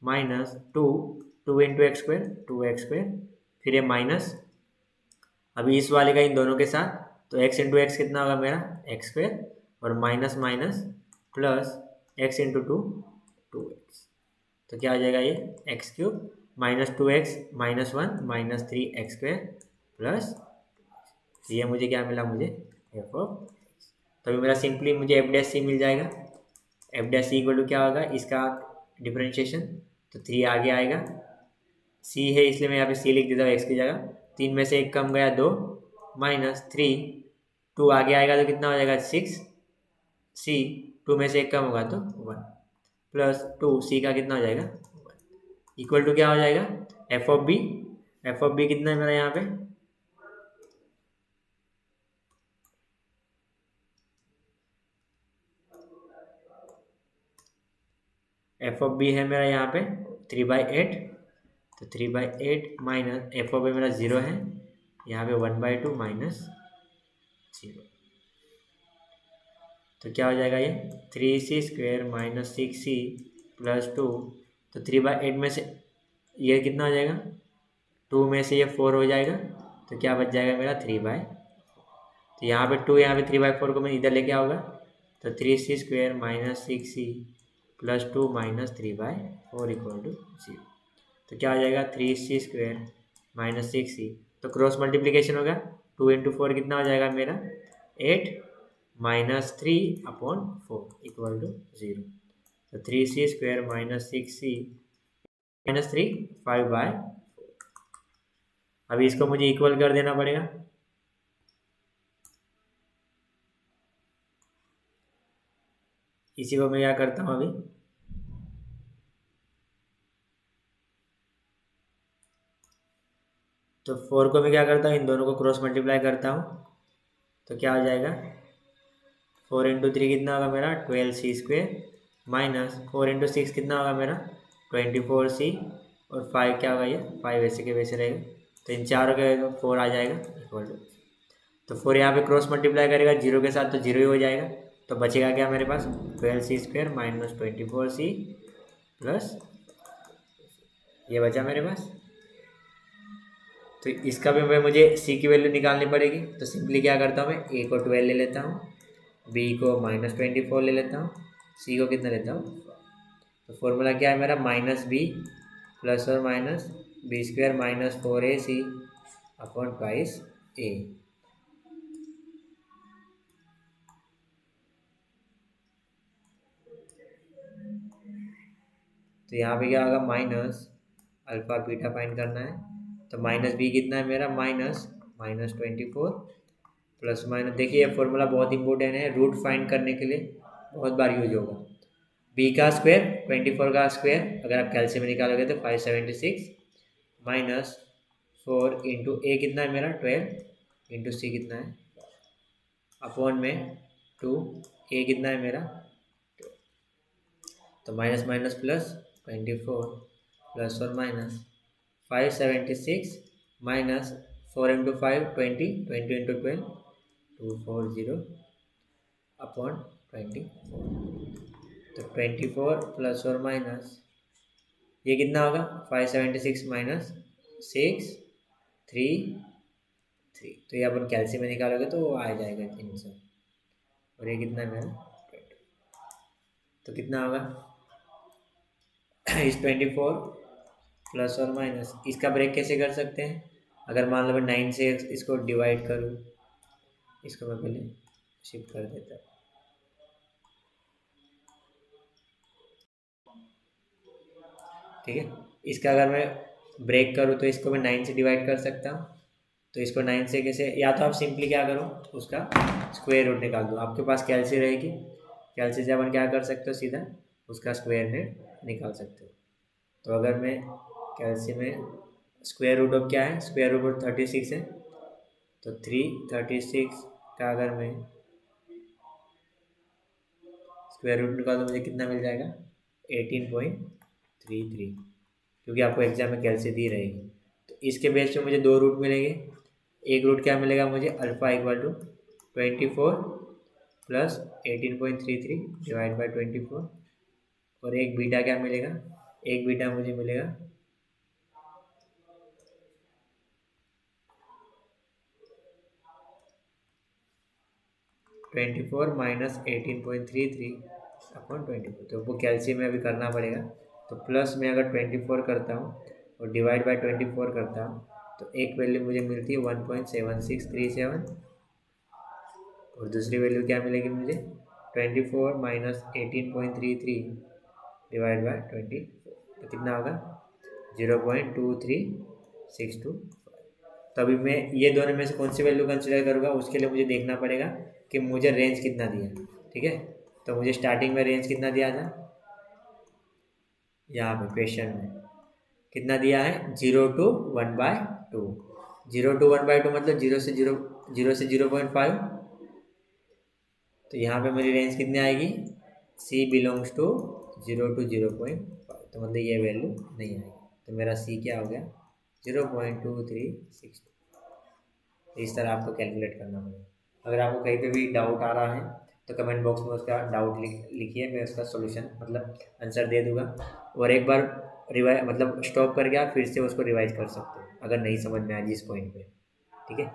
[SPEAKER 1] minus 2 into x square 2x², फिर ये माइनस अभी इस वाले का इन दोनों के साथ, तो x इंटू एक्स कितना होगा मेरा x², और minus minus plus x into 2x। तो क्या हो जाएगा ये x³ minus 2x minus 1 minus 3x² plus, ये मुझे क्या मिला, मुझे एफ ऑफ। तो अभी मेरा सिंपली मुझे एफ डैश सी मिल जाएगा। F dash C equal to क्या होगा, इसका डिफरेंशिएशन, तो 3 आगे आएगा सी है इसलिए मैं यहाँ पे सी लिख देता हूँ एक्स की जगह। 3 में से 1 कम गया 2 माइनस 3, 2 आगे आएगा तो कितना हो जाएगा 6 सी, 2 में से 1 कम होगा तो 1 प्लस 2 सी का कितना हो जाएगा 1 इक्वल टू क्या हो जाएगा f of b. F of b कितना है मेरा यहाँ पे एफ ऑफ बी है मेरा यहाँ पे 3/8, तो 3/8 माइनस एफ ऑफ बी मेरा 0 है यहाँ पे 1/2 माइनस 0, तो क्या हो जाएगा ये 3c² माइनस 6c प्लस 2, तो 3/8 में से ये कितना हो जाएगा 2 में से ये 4 हो जाएगा, तो क्या बच जाएगा मेरा 3/, तो यहाँ पे 2 यहाँ पे 3/4 को मैं इधर लेके आऊँगा, तो 3c² minus 6c plus 2 minus 3/4 equal to 0, तो क्या हो जाएगा 3c² माइनस 6c, तो क्रॉस मल्टीप्लीकेशन होगा 2 × 4 कितना हो जाएगा मेरा 8 माइनस 3/4 इक्वल टू 0, तो 3c² माइनस 6c माइनस 3 5/4, अभी इसको मुझे इक्वल कर देना पड़ेगा। इसी को मैं क्या करता हूँ अभी तो 4 को मैं क्या करता हूँ इन दोनों को क्रॉस मल्टीप्लाई करता हूँ, तो क्या हो जाएगा 4 × 3 कितना होगा मेरा 12c² माइनस 4 × 6 कितना होगा मेरा 24c और 5 क्या होगा ये 5 वैसे के वैसे रहेगा, तो इन चारों के 4 आ जाएगा इक्वल टू, तो 4 यहाँ पे क्रॉस मल्टीप्लाई करेगा 0 के साथ तो 0 ही हो जाएगा, तो बचेगा क्या मेरे पास 12c² माइनस 24c प्लस ये बचा मेरे पास, तो इसका भी मुझे सी की वैल्यू निकालनी पड़ेगी, तो सिंपली क्या करता हूँ मैं ए को 12 ले लेता हूँ, बी को माइनस 24 ले लेता हूँ, सी को कितना लेता हूँ, तो फॉर्मूला क्या है मेरा माइनस बी प्लस और minus b² minus 4ac upon twice a, तो यहाँ पे क्या होगा माइनस अल्फा बीटा फाइंड करना है, तो माइनस बी कितना है मेरा -24 प्लस माइनस, देखिए ये फॉर्मूला बहुत इंपॉर्टेंट है रूट फाइंड करने के लिए, बहुत बार यूज होगा, बी का स्क्वायर 24 का स्क्वायर अगर आप कैल्शियम निकालोगे तो 576 माइनस 4 इंटू ए कितना है मेरा 12 इंटू सी कितना है अपॉन में 2 ए कितना है मेरा, तो माइनस माइनस प्लस 24 प्लस और माइनस 576 माइनस 4 × 5 20 20 × 12 240 अपॉन 24, तो 24 प्लस और माइनस ये कितना होगा 576 माइनस 6 3 3, तो ये अपन कैल्शियम में निकालोगे तो वो आ जाएगा 300, और ये कितना है मेरा 20, तो कितना होगा इस 24 प्लस और माइनस इसका ब्रेक कैसे कर सकते हैं, अगर मान लो मैं 9 से इसको डिवाइड करूँ, इसको मैं पहले शिफ्ट कर देता हूँ, ठीक है, इसका अगर मैं ब्रेक करूँ तो इसको मैं 9 से डिवाइड कर सकता हूँ, तो इसको 9 से कैसे, या तो आप सिंपली क्या करो उसका स्क्वायर रूट निकाल दो, आपके पास कैल्सी रहेगी, कैल्सी से अपन क्या कर सकते हो सीधा उसका स्क्वायर निकाल सकते हो, तो अगर मैं कैल्सी में स्क्वायर रूट ऑफ क्या है स्क्वायर रूट ऑफ 36 है, तो 336 का अगर मैं स्क्वायर रूट निकाल तो मुझे कितना मिल जाएगा 18.33, क्योंकि आपको एग्जाम में कैल्सी दी रहेगी, तो इसके बेस पे मुझे 2 रूट मिलेंगे, एक रूट क्या मिलेगा मुझे alpha equal to 24 plus 18.33 divide by 24, और एक बीटा क्या मिलेगा, एक बीटा मुझे मिलेगा 24 माइनस 18.33 अपॉन 24, तो वो कैल्शियम में अभी करना पड़ेगा, तो प्लस में अगर 24 करता हूँ और डिवाइड बाय 24 करता हूँ तो एक वैल्यू मुझे मिलती है 1.7637, और दूसरी वैल्यू क्या मिलेगी मुझे 24 माइनस 18.33 डिवाइड बाय 24, तो कितना होगा 0.2362। तो अभी मैं ये दोनों में से कौन सी वैल्यू कंसिडर करूँगा, उसके लिए मुझे देखना पड़ेगा कि मुझे रेंज कितना दिया। ठीक है, तो मुझे स्टार्टिंग में रेंज कितना दिया था, यहाँ पे क्वेश्चन में कितना दिया है, 0 to 1/2। 0 to 1/2 मतलब 0 से 0.5। तो यहाँ पे मेरी रेंज कितनी आएगी, C बिलोंग्स टू 0 to 0.5। तो मतलब ये वैल्यू नहीं आएगी, तो मेरा C क्या हो गया, 0.2362। इस तरह आपको कैलकुलेट करना पड़ेगा। अगर आपको कहीं पे भी डाउट आ रहा है तो कमेंट बॉक्स में उसका डाउट लिखिए, मैं उसका सॉल्यूशन मतलब आंसर दे दूंगा। और एक बार रिवाइज मतलब स्टॉप करके आप फिर से उसको रिवाइज कर सकते हो अगर नहीं समझ में आए जिस पॉइंट पे। ठीक है,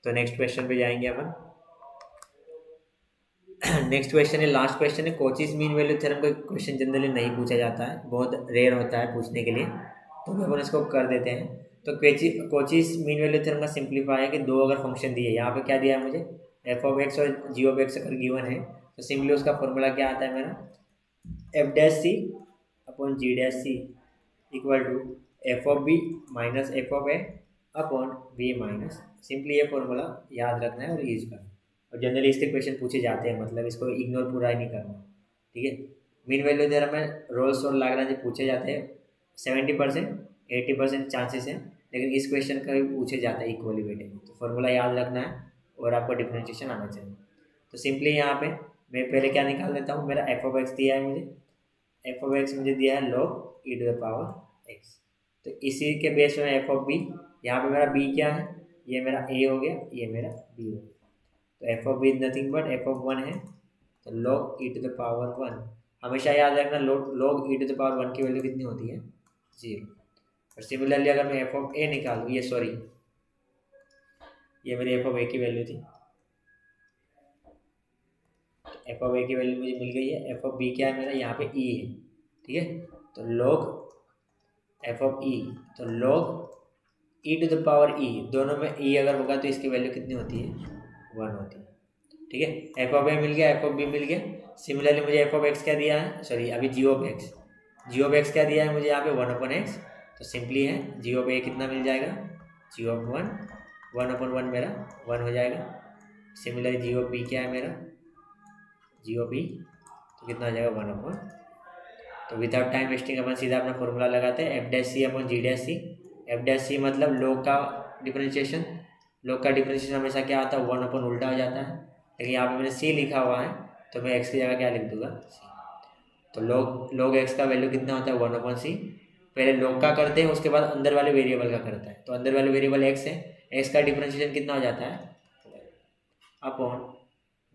[SPEAKER 1] तो नेक्स्ट क्वेश्चन पे जाएंगे अपन। नेक्स्ट क्वेश्चन है, लास्ट क्वेश्चन है, कोचीज मीन वैल्यू थ्योरम का क्वेश्चन जनरली नहीं पूछा जाता है, बहुत रेयर होता है पूछने के लिए, तो अपन इसको कर देते हैं। तो कोचीज मीन वैल्यू थ्योरम का सिंप्लीफाई है कि दो अगर फंक्शन दिए, यहाँ पे क्या दिया है मुझे, f(x) और g(x) अगर गिवन है तो सिंपली उसका फॉर्मूला क्या आता है मेरा, f'(c)/g'(c) equal to f(b) minus f(a) upon b minus. Simply ये फॉर्मूला याद रखना है और यूज करना है। और जनरली इसके क्वेश्चन पूछे जाते हैं, मतलब इसको इग्नोर पूरा ही नहीं करना। ठीक है, मीन वैल्यू थ्योरम में रोल्स और लाग्रांज पूछे जाते हैं, 70% 80% चांसेस हैं, लेकिन इस क्वेश्चन का भी पूछे जाता है इक्वली वेटेज। तो फॉर्मूला याद रखना है और आपको डिफरेंशिएशन आना चाहिए। तो सिंपली यहाँ पे मैं पहले क्या निकाल देता हूँ, मेरा f(x) दिया है मुझे, f(x) मुझे दिया है log e⁻x। तो इसी के बेस में f(b), यहाँ पे मेरा b क्या है, ये मेरा a हो गया, ये मेरा b हो गया। तो f(b) is nothing but f(1) है, तो log e⁻1। हमेशा याद रखना log e⁻1 की वैल्यू कितनी होती है, 0। और सिमिलरली अगर मैं f(a) निकालूँ, ये सॉरी ये मेरी f(a) की वैल्यू थी, f(a) की वैल्यू मुझे मिल गई है। f(b) क्या है मेरा, यहाँ पे e है। ठीक है, तो log f(e), तो log e⁻e, दोनों में e अगर होगा तो इसकी वैल्यू कितनी होती है, 1 होती है। ठीक है, f(a) मिल गया, f(b) मिल गया। सिमिलरली मुझे f(x) क्या दिया है, सॉरी अभी g(x) क्या दिया है मुझे यहाँ पे, 1/x। तो सिंपली है g(a) कितना मिल जाएगा, g(1) 1/1 मेरा 1 हो जाएगा। सिमिलरली g(b) क्या है मेरा, g(b) तो कितना हो जाएगा, 1/। तो विदाउट टाइम वेस्टिंग अपन सीधा अपना फॉर्मूला लगाते हैं, f'(c)/g'(c). f'(c) मतलब log का डिफरेंशिएशन। log का डिफरेंशिएशन हमेशा क्या आता है, 1/, उल्टा हो जाता है। लेकिन यहाँ पे मैंने c लिखा हुआ है तो मैं x की जगह क्या लिख दूंगा, c। तो log x का वैल्यू कितना होता है, 1/c। पहले log का करते हैं, उसके बाद अंदर वाले वेरिएबल का करता है। तो अंदर वाले वेरिएबल x है, x का डिफरेंशिएशन कितना हो जाता है, अपॉन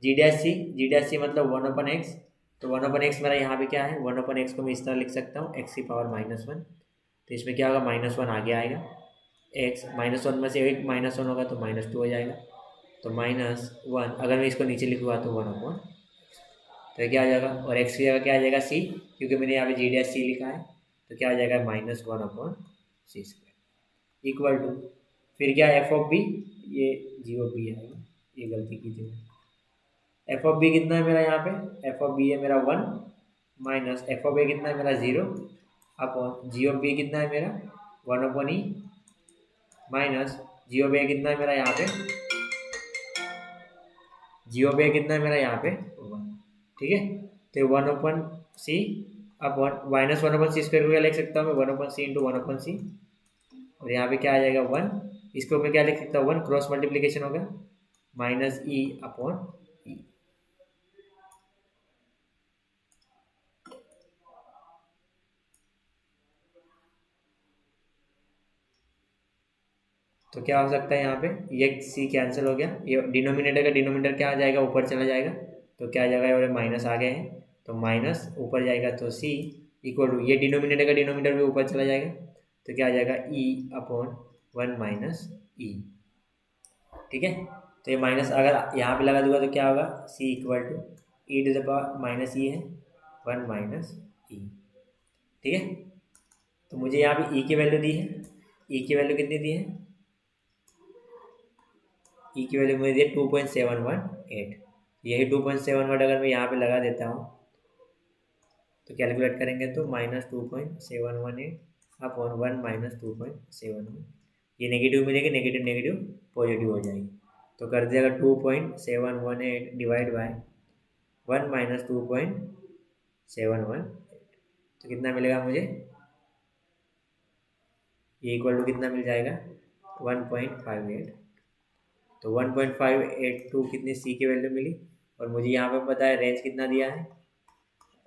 [SPEAKER 1] g'(c) मतलब 1/x। तो 1/x मेरा यहाँ पे क्या है, 1/x को मैं इस तरह लिख सकता हूँ, x⁻−1। तो इसमें क्या होगा, -1 आगे आएगा, x -1 में से एक -1 होगा तो -2 हो जाएगा। तो -1 अगर मैं इसको नीचे लिखूँगा तो 1/। तो क्या आ जाएगा, और x की जगह क्या आ जाएगा, c, क्योंकि मैंने यहाँ पे g'(c) लिखा है। तो क्या आ जाएगा, -1/c² इक्वल टू, फिर क्या f(b), ये g(b) आएगा, ये गलती की थी। f(b) कितना है मेरा यहाँ पे, f(b) है मेरा 1 माइनस f(a) कितना है मेरा 0 अपॉन g(b) कितना है मेरा 1/e माइनस g(a) कितना है मेरा यहाँ पे, g(a) कितना है मेरा यहाँ पे 1। ठीक है, तो 1/c अपॉन -1/c² को क्या लिख सकता हूँ मैं, 1/c इंटू 1/c। और यहाँ पे क्या आ जाएगा 1, इसको मैं क्या लिख सकता हूँ, 1 क्रॉस मल्टीप्लीकेशन होगा, -e अपॉन e। तो क्या हो सकता है यहाँ पे, ये c कैंसिल हो गया, ये डिनोमिनेटर का डिनोमिनेटर क्या आ जाएगा, ऊपर चला जाएगा। तो क्या आ जाएगा, और माइनस आ गए हैं तो माइनस ऊपर जाएगा, तो c इक्वल टू, ये डिनोमिनेटर का डिनोमिनेटर भी ऊपर चला जाएगा। तो क्या आ जाएगा, e/1 माइनस e। ठीक है, तो ये माइनस अगर यहाँ पे लगा दूंगा तो क्या होगा, c इक्वल टू e⁻e है 1 माइनस e। ठीक है, तो मुझे यहाँ पे e की वैल्यू दी है, e की वैल्यू कितनी दी है, ई की वैल्यू मुझे दी 2.718। यही 2.718 अगर मैं यहाँ पे लगा देता हूँ तो कैलकुलेट करेंगे तो -2.718 अपॉन 1 माइनस 2.71। ये नेगेटिव मिलेगी, नेगेटिव नेगेटिव पॉजिटिव हो जाएगी, तो कर दिया 2.718 डिवाइड बाय 1 माइनस 2.718, तो कितना मिलेगा मुझे, ये इक्वल टू कितना मिल जाएगा 1.58। तो 1.582 कितनी सी की वैल्यू मिली, और मुझे यहाँ पे पता है रेंज कितना दिया है,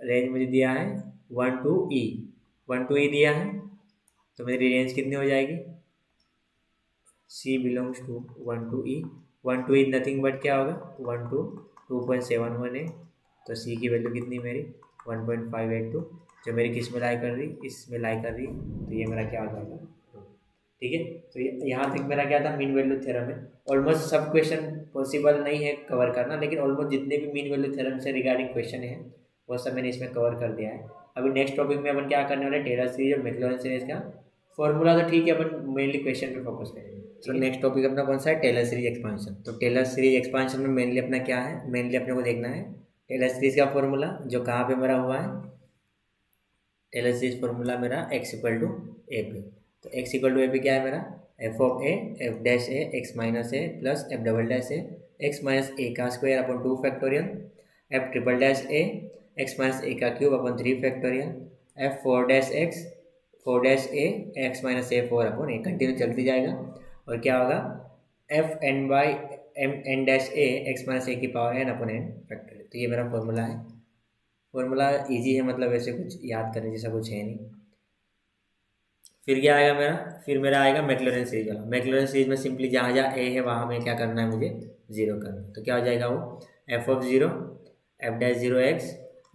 [SPEAKER 1] रेंज मुझे दिया है 1 टू ई, 1 टू ई दिया है, तो मेरी रेंज कितनी हो जाएगी, c belongs to 1 to e, 1 to e nothing but क्या होगा 1 टू 2.71 है, तो सी की वैल्यू कितनी मेरी 1.582, जो मेरी किस में लाई कर रही, इसमें लाई कर रही, तो ये मेरा क्या हो जाएगा, ठीक है। तो यहाँ तक मेरा क्या था, मीन वैल्यू थ्योरम है। ऑलमोस्ट सब क्वेश्चन पॉसिबल नहीं है कवर करना, लेकिन ऑलमोस्ट जितने भी मीन वैल्यू थ्योरम से रिगार्डिंग क्वेश्चन है वो सब मैंने इसमें कवर कर दिया है। अभी नेक्स्ट टॉपिक में अपन क्या करने वाले, टेलर सीरीज और मैक्लॉरिन सीरीज का फॉर्मूला, तो ठीक है अपन मेनली क्वेश्चन पे फोकस करेंगे। तो नेक्स्ट टॉपिक अपना कौन सा है, टेलर सीरीज एक्सपांशन। तो टेलर सीरीज एक्सपांशन में मेनली अपना क्या है, मेनली अपने को देखना है टेलर सीरीज का फॉर्मूला, जो कहाँ पे मेरा हुआ है, टेलर सीरीज फॉर्मूला मेरा x इक्वल टू ए पे। तो x इक्वल टू ए पे क्या है मेरा, f of a f dash a x minus a plus f double dash a x minus a का square upon 2 factorial, f triple dash a x minus a का cube upon 3 factorial, f four dash a x minus a 4 upon a, continue चलती जाएगा। और क्या होगा, f n by m n dash a x minus a की power n upon n factorial. तो ये मेरा फॉर्मूला है, फॉर्मूला इजी है, मतलब ऐसे कुछ याद करने जैसा कुछ है नहीं। फिर क्या आएगा मेरा, फिर मेरा आएगा मैक्लॉरिन सीरीज वाला। मैक्लॉरिन सीरीज में सिंपली जहाँ जहाँ ए है वहाँ में क्या करना है, मुझे जीरो करना है। तो क्या हो जाएगा वो, f of zero f dash zero x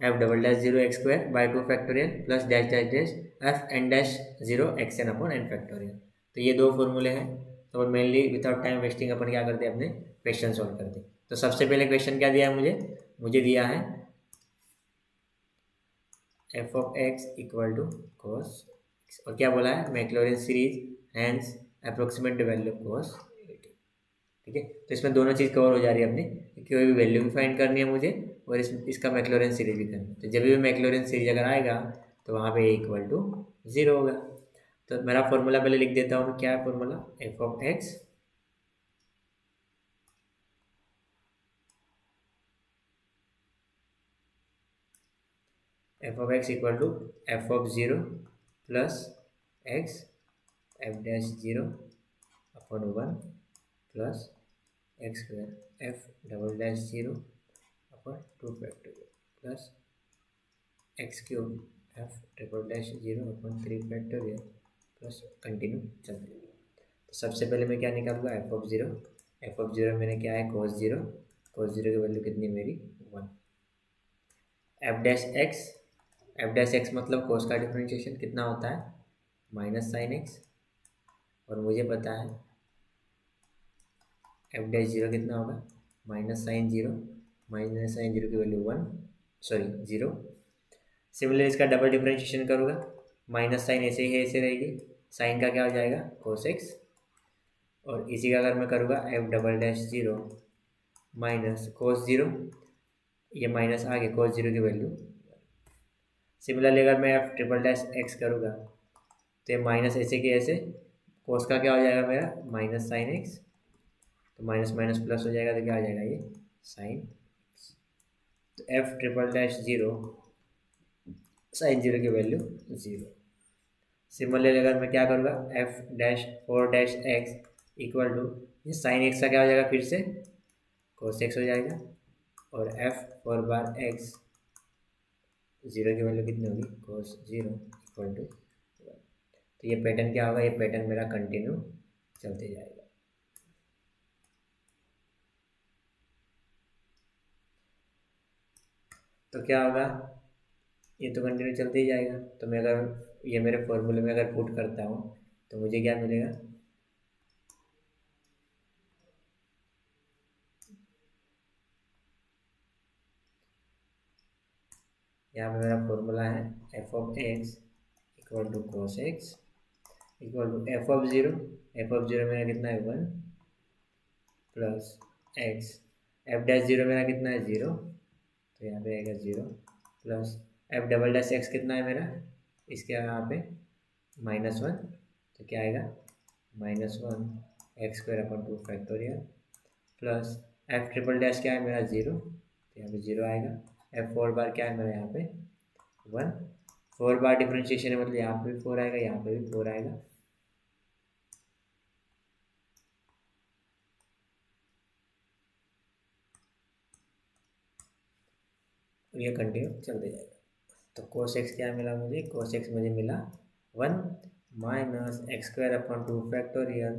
[SPEAKER 1] f double dash zero x square by 2 factorial plus dash dash dash f n dash zero x n upon n factorial. तो ये दो फॉर्मूले हैं। तो मेनली विदाउट टाइम वेस्टिंग अपन क्या करते हैं, अपने क्वेश्चन सॉल्व करते हैं। तो सबसे पहले क्वेश्चन क्या दिया है मुझे दिया है f of x equal to cos, और क्या बोला है, Maclaurin series hence approximate value cos 80। ठीक है, तो इसमें दोनों चीज़ कवर हो जा रही है अपनी, कोई भी वैल्यू भी फाइंड करनी है मुझे, और इसका मैक्लॉरिन सीरीज भी करनी है। तो जब भी मैक्लॉरिन सीरीज अगर आएगा तो वहाँ पे इक्वल टू 0 होगा। तो मेरा फॉर्मूला पहले लिख देता हूँ, क्या है formula, f of x equal to F of zero plus x f dash zero upon 1 plus x square f double dash zero upon 2 factorial plus x cube f triple dash zero upon 3 factorial plus continue चलते हैं। तो सबसे पहले मैं क्या निकालूंगा, F of zero मैंने क्या है, कोस जीरो की वैल्यू कितनी मेरी 1, एफ डैश एक्स मतलब कोस का डिफरेंशिएशन कितना होता है, माइनस साइन एक्स, और मुझे पता है एफ डैश जीरो कितना होगा, माइनस साइन जीरो की वैल्यू 1 0। सिमिलर इसका डबल डिफरेंशिएशन करूँगा, माइनस साइन ऐसे ही ऐसे रहेगी, साइन का क्या हो जाएगा कोस एक्स, और इसी का अगर मैं करूँगा F double dash zero minus cos zero, ये माइनस आ गया कोस जीरो की वैल्यू। सिमिलरली अगर मैं एफ ट्रिपल डैश एक्स करूँगा तो ये माइनस ऐसे के ऐसे, कोस का क्या हो जाएगा मेरा माइनस साइन एक्स, तो माइनस माइनस प्लस हो जाएगा, तो क्या हो जाएगा ये साइन एक्स। तो f triple dash zero sine zero की वैल्यू 0। सिमिलरली अगर मैं क्या करूँगा, f dash four dash x equal to, ये साइन एक्स का क्या हो जाएगा फिर से कोस एक्स हो जाएगा, और एफ फोर बार एक्स जीरो की वैल्यू कितनी होगी कोस जीरो इक्वल टू 1। तो ये पैटर्न क्या होगा, ये पैटर्न मेरा कंटिन्यू चलते जाएगा। तो क्या होगा, ये तो कंटिन्यू चलते ही जाएगा। तो मैं अगर ये मेरे फॉर्मूले में अगर पुट करता हूँ तो मुझे क्या मिलेगा, यहाँ पे मेरा फॉर्मूला है f of x equal to cos x equal to F of zero मेरा कितना है 1 plus x, f dash zero मेरा कितना है 0, तो यहाँ पे आएगा 0 plus f double dash x कितना है मेरा, इसके यहाँ पे -1, तो क्या आएगा -1 x² / 2 factorial plus f triple dash क्या है मेरा 0, तो यहाँ पे 0 आएगा। f 4 बार क्या है मेरा यहाँ पे 1, 4 बार डिफ्रेंशिएशन है मतलब यहाँ पे भी 4 आएगा, यहाँ पे भी 4 आएगा। और ये कंटिन्यू चलते जाएगा। तो cos x क्या मिला मुझे, cos x मुझे मिला 1 - x² / 2 factorial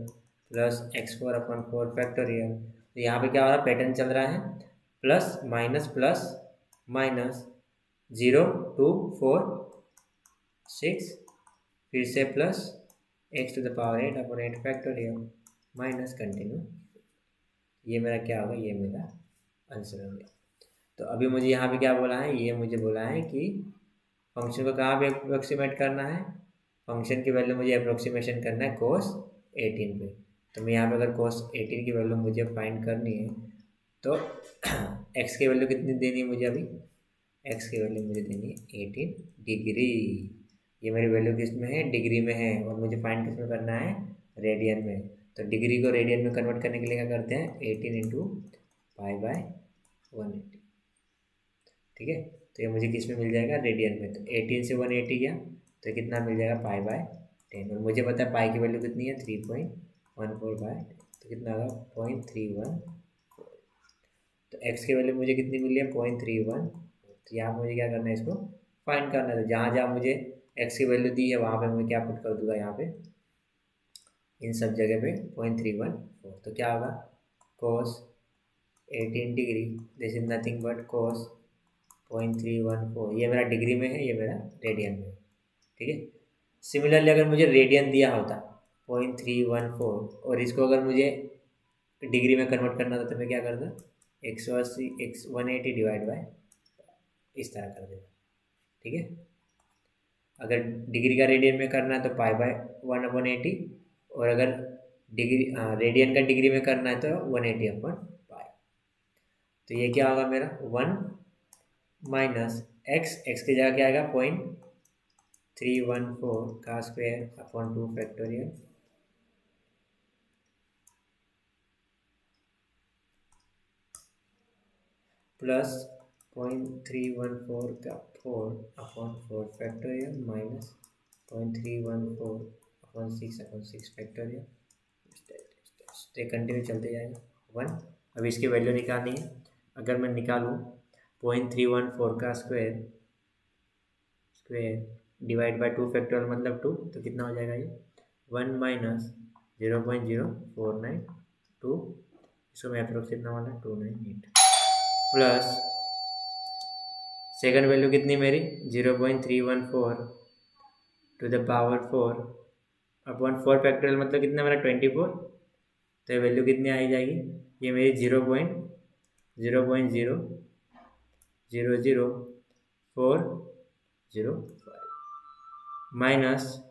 [SPEAKER 1] plus x4/4 factorial. तो यहाँ पे क्या हो रहा है, पैटर्न चल रहा है प्लस माइनस प्लस माइनस 0 2 4 6 फिर से plus x⁸ factorial minus continue. ये मेरा क्या होगा, ये मेरा आंसर हो गया। तो अभी मुझे यहाँ पे क्या बोला है, ये मुझे बोला है कि फंक्शन को कहाँ पे अप्रोक्सीमेट करना है, फंक्शन की वैल्यू मुझे अप्रोक्सीमेशन करना है cos 18 पे। तो मैं यहाँ पे अगर cos 18 की वैल्यू मुझे फाइंड करनी है तो x की वैल्यू कितनी देनी है मुझे, अभी x की वैल्यू मुझे देनी है 18 डिग्री। ये मेरी वैल्यू किस में है, डिग्री में है, और मुझे फाइंड किस में करना है, रेडियन में। तो डिग्री को रेडियन में कन्वर्ट करने के लिए क्या करते हैं, 18 × π/180, ठीक है। तो ये मुझे किस में मिल जाएगा, रेडियन में। तो 18 से 180 गया तो कितना मिल जाएगा, π/10। और मुझे पता है पाई की वैल्यू कितनी है, 3.14/10, तो कितना होगा 0.314। तो x की वैल्यू मुझे कितनी मिली है, 0.31। तो यहाँ मुझे क्या करना है, इसको फाइंड करना है। तो जहाँ जहाँ मुझे x की वैल्यू दी है वहाँ पे मैं क्या पुट कर दूंगा, यहाँ पे इन सब जगह पे 0.314। तो क्या होगा, cos 18 degree this is nothing but cos 0.314। ये मेरा डिग्री में है, ये मेरा रेडियन में है, ठीक है। सिमिलरली अगर मुझे रेडियन दिया होता 0.314 और इसको अगर मुझे डिग्री में कन्वर्ट करना था तो मैं क्या करता, 180 डिवाइड बाय इस तरह कर देता, ठीक है। अगर डिग्री का रेडियन में करना है तो π/1/80, और अगर डिग्री रेडियन का डिग्री में करना है तो 180/π। तो ये क्या होगा मेरा 1 - x की जगह क्या आएगा 0.314 का स्क्वायर अपॉन 2 फैक्टोरियल प्लस 0.314 का 4/4 फैक्टोरियल माइनस 0.314/6/6 फैक्टोरियल। तो कंटिन्यू चलते जाएगा 1। अब इसकी वैल्यू निकालनी है। अगर मैं निकालूँ 0.314 का स्क्वायर डिवाइड बाय 2 फैक्टोरियल मतलब 2, तो कितना हो जाएगा ये 1 - 0.0492, इसको मैं अप्रोक्स कितना वाला 298 प्लस सेकंड वैल्यू कितनी मेरी 0.314 टू द पावर 4/4 फैक्टोरियल मतलब कितना मेरा 24। तो ये वैल्यू कितनी आई जाएगी, ये मेरी 0.0000405 माइनस,